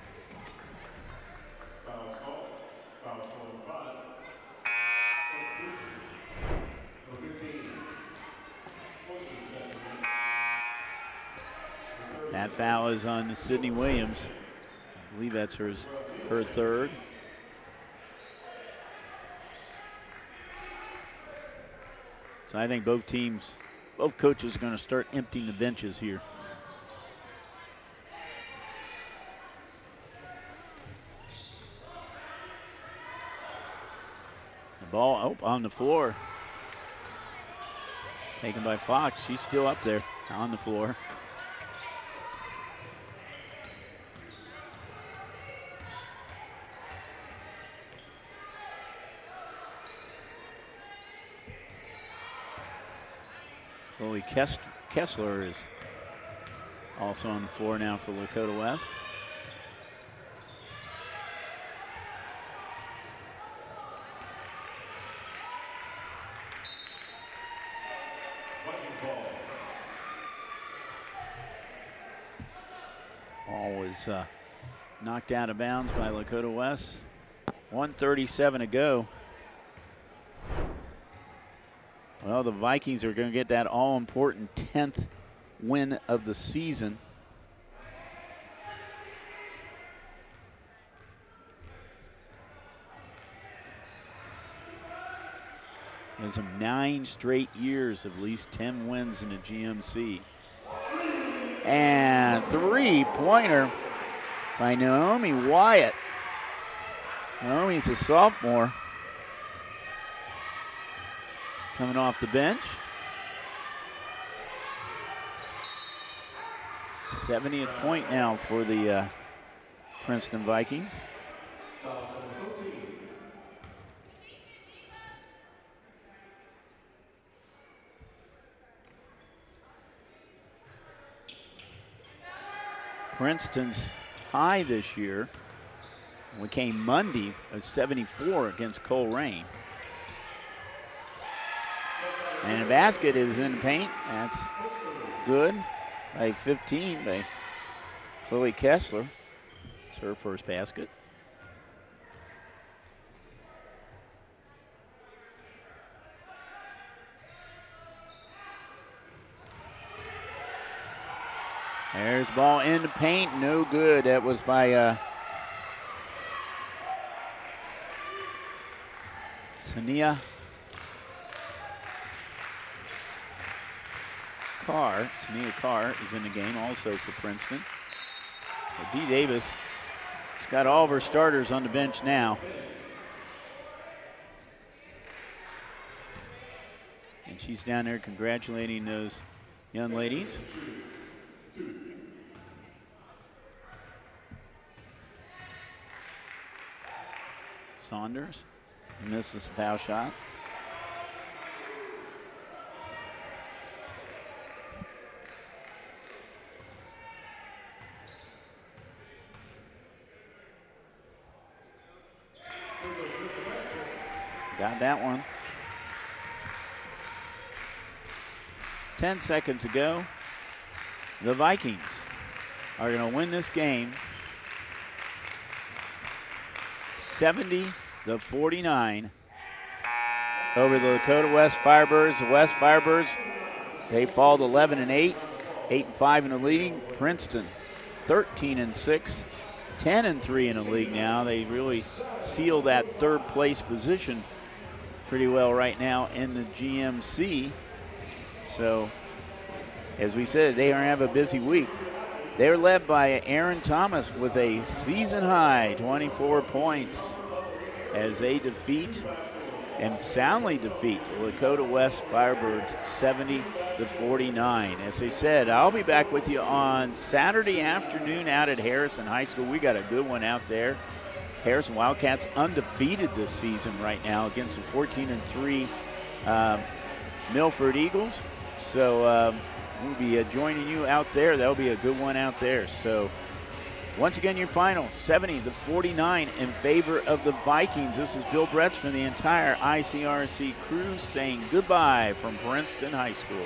That foul is on Sydney Williams. I believe that's her third. So I think both coaches are going to start emptying the benches here. The ball on the floor. Taken by Fox. She's still up there on the floor. Chloe Kessler is also on the floor now for Lakota West. Ball was knocked out of bounds by Lakota West. 1:37 to go. Well, the Vikings are going to get that all-important 10th win of the season. There's some 9 straight years of at least 10 wins in the GMC. And three-pointer by Naomi Wyatt. Naomi's a sophomore. Coming off the bench. 70th point now for the Princeton Vikings. Princeton's high this year, we came Monday, of 74 against Coleraine. And the basket is in the paint. That's good. By 15 by Chloe Kessler. It's her first basket. There's the ball in the paint. No good. That was by Sania Carr. Sania Carr is in the game also for Princeton. So D. Davis has got all of her starters on the bench now. And she's down there congratulating those young ladies. Saunders misses a foul shot. Got that one. 10 seconds ago. the Vikings are going to win this game 70-49 over the Lakota West Firebirds. The West Firebirds, they fall to 11-8, 8-5 in the league. Princeton 13-6, 10-3 in the league now. They really seal that third place position pretty well right now in the GMC. So, as we said, they are have a busy week. They're led by Aaron Thomas with a season high 24 points as they defeat and soundly defeat the Lakota West Firebirds 70-49. As they said, I'll be back with you on Saturday afternoon out at Harrison High School. We got a good one out there. Harrison Wildcats undefeated this season right now against the 14-3 Milford Eagles. So we'll be joining you out there. That'll be a good one out there. So once again, your final 70-49 in favor of the Vikings. This is Bill Bretz from the entire ICRC crew saying goodbye from Princeton High School.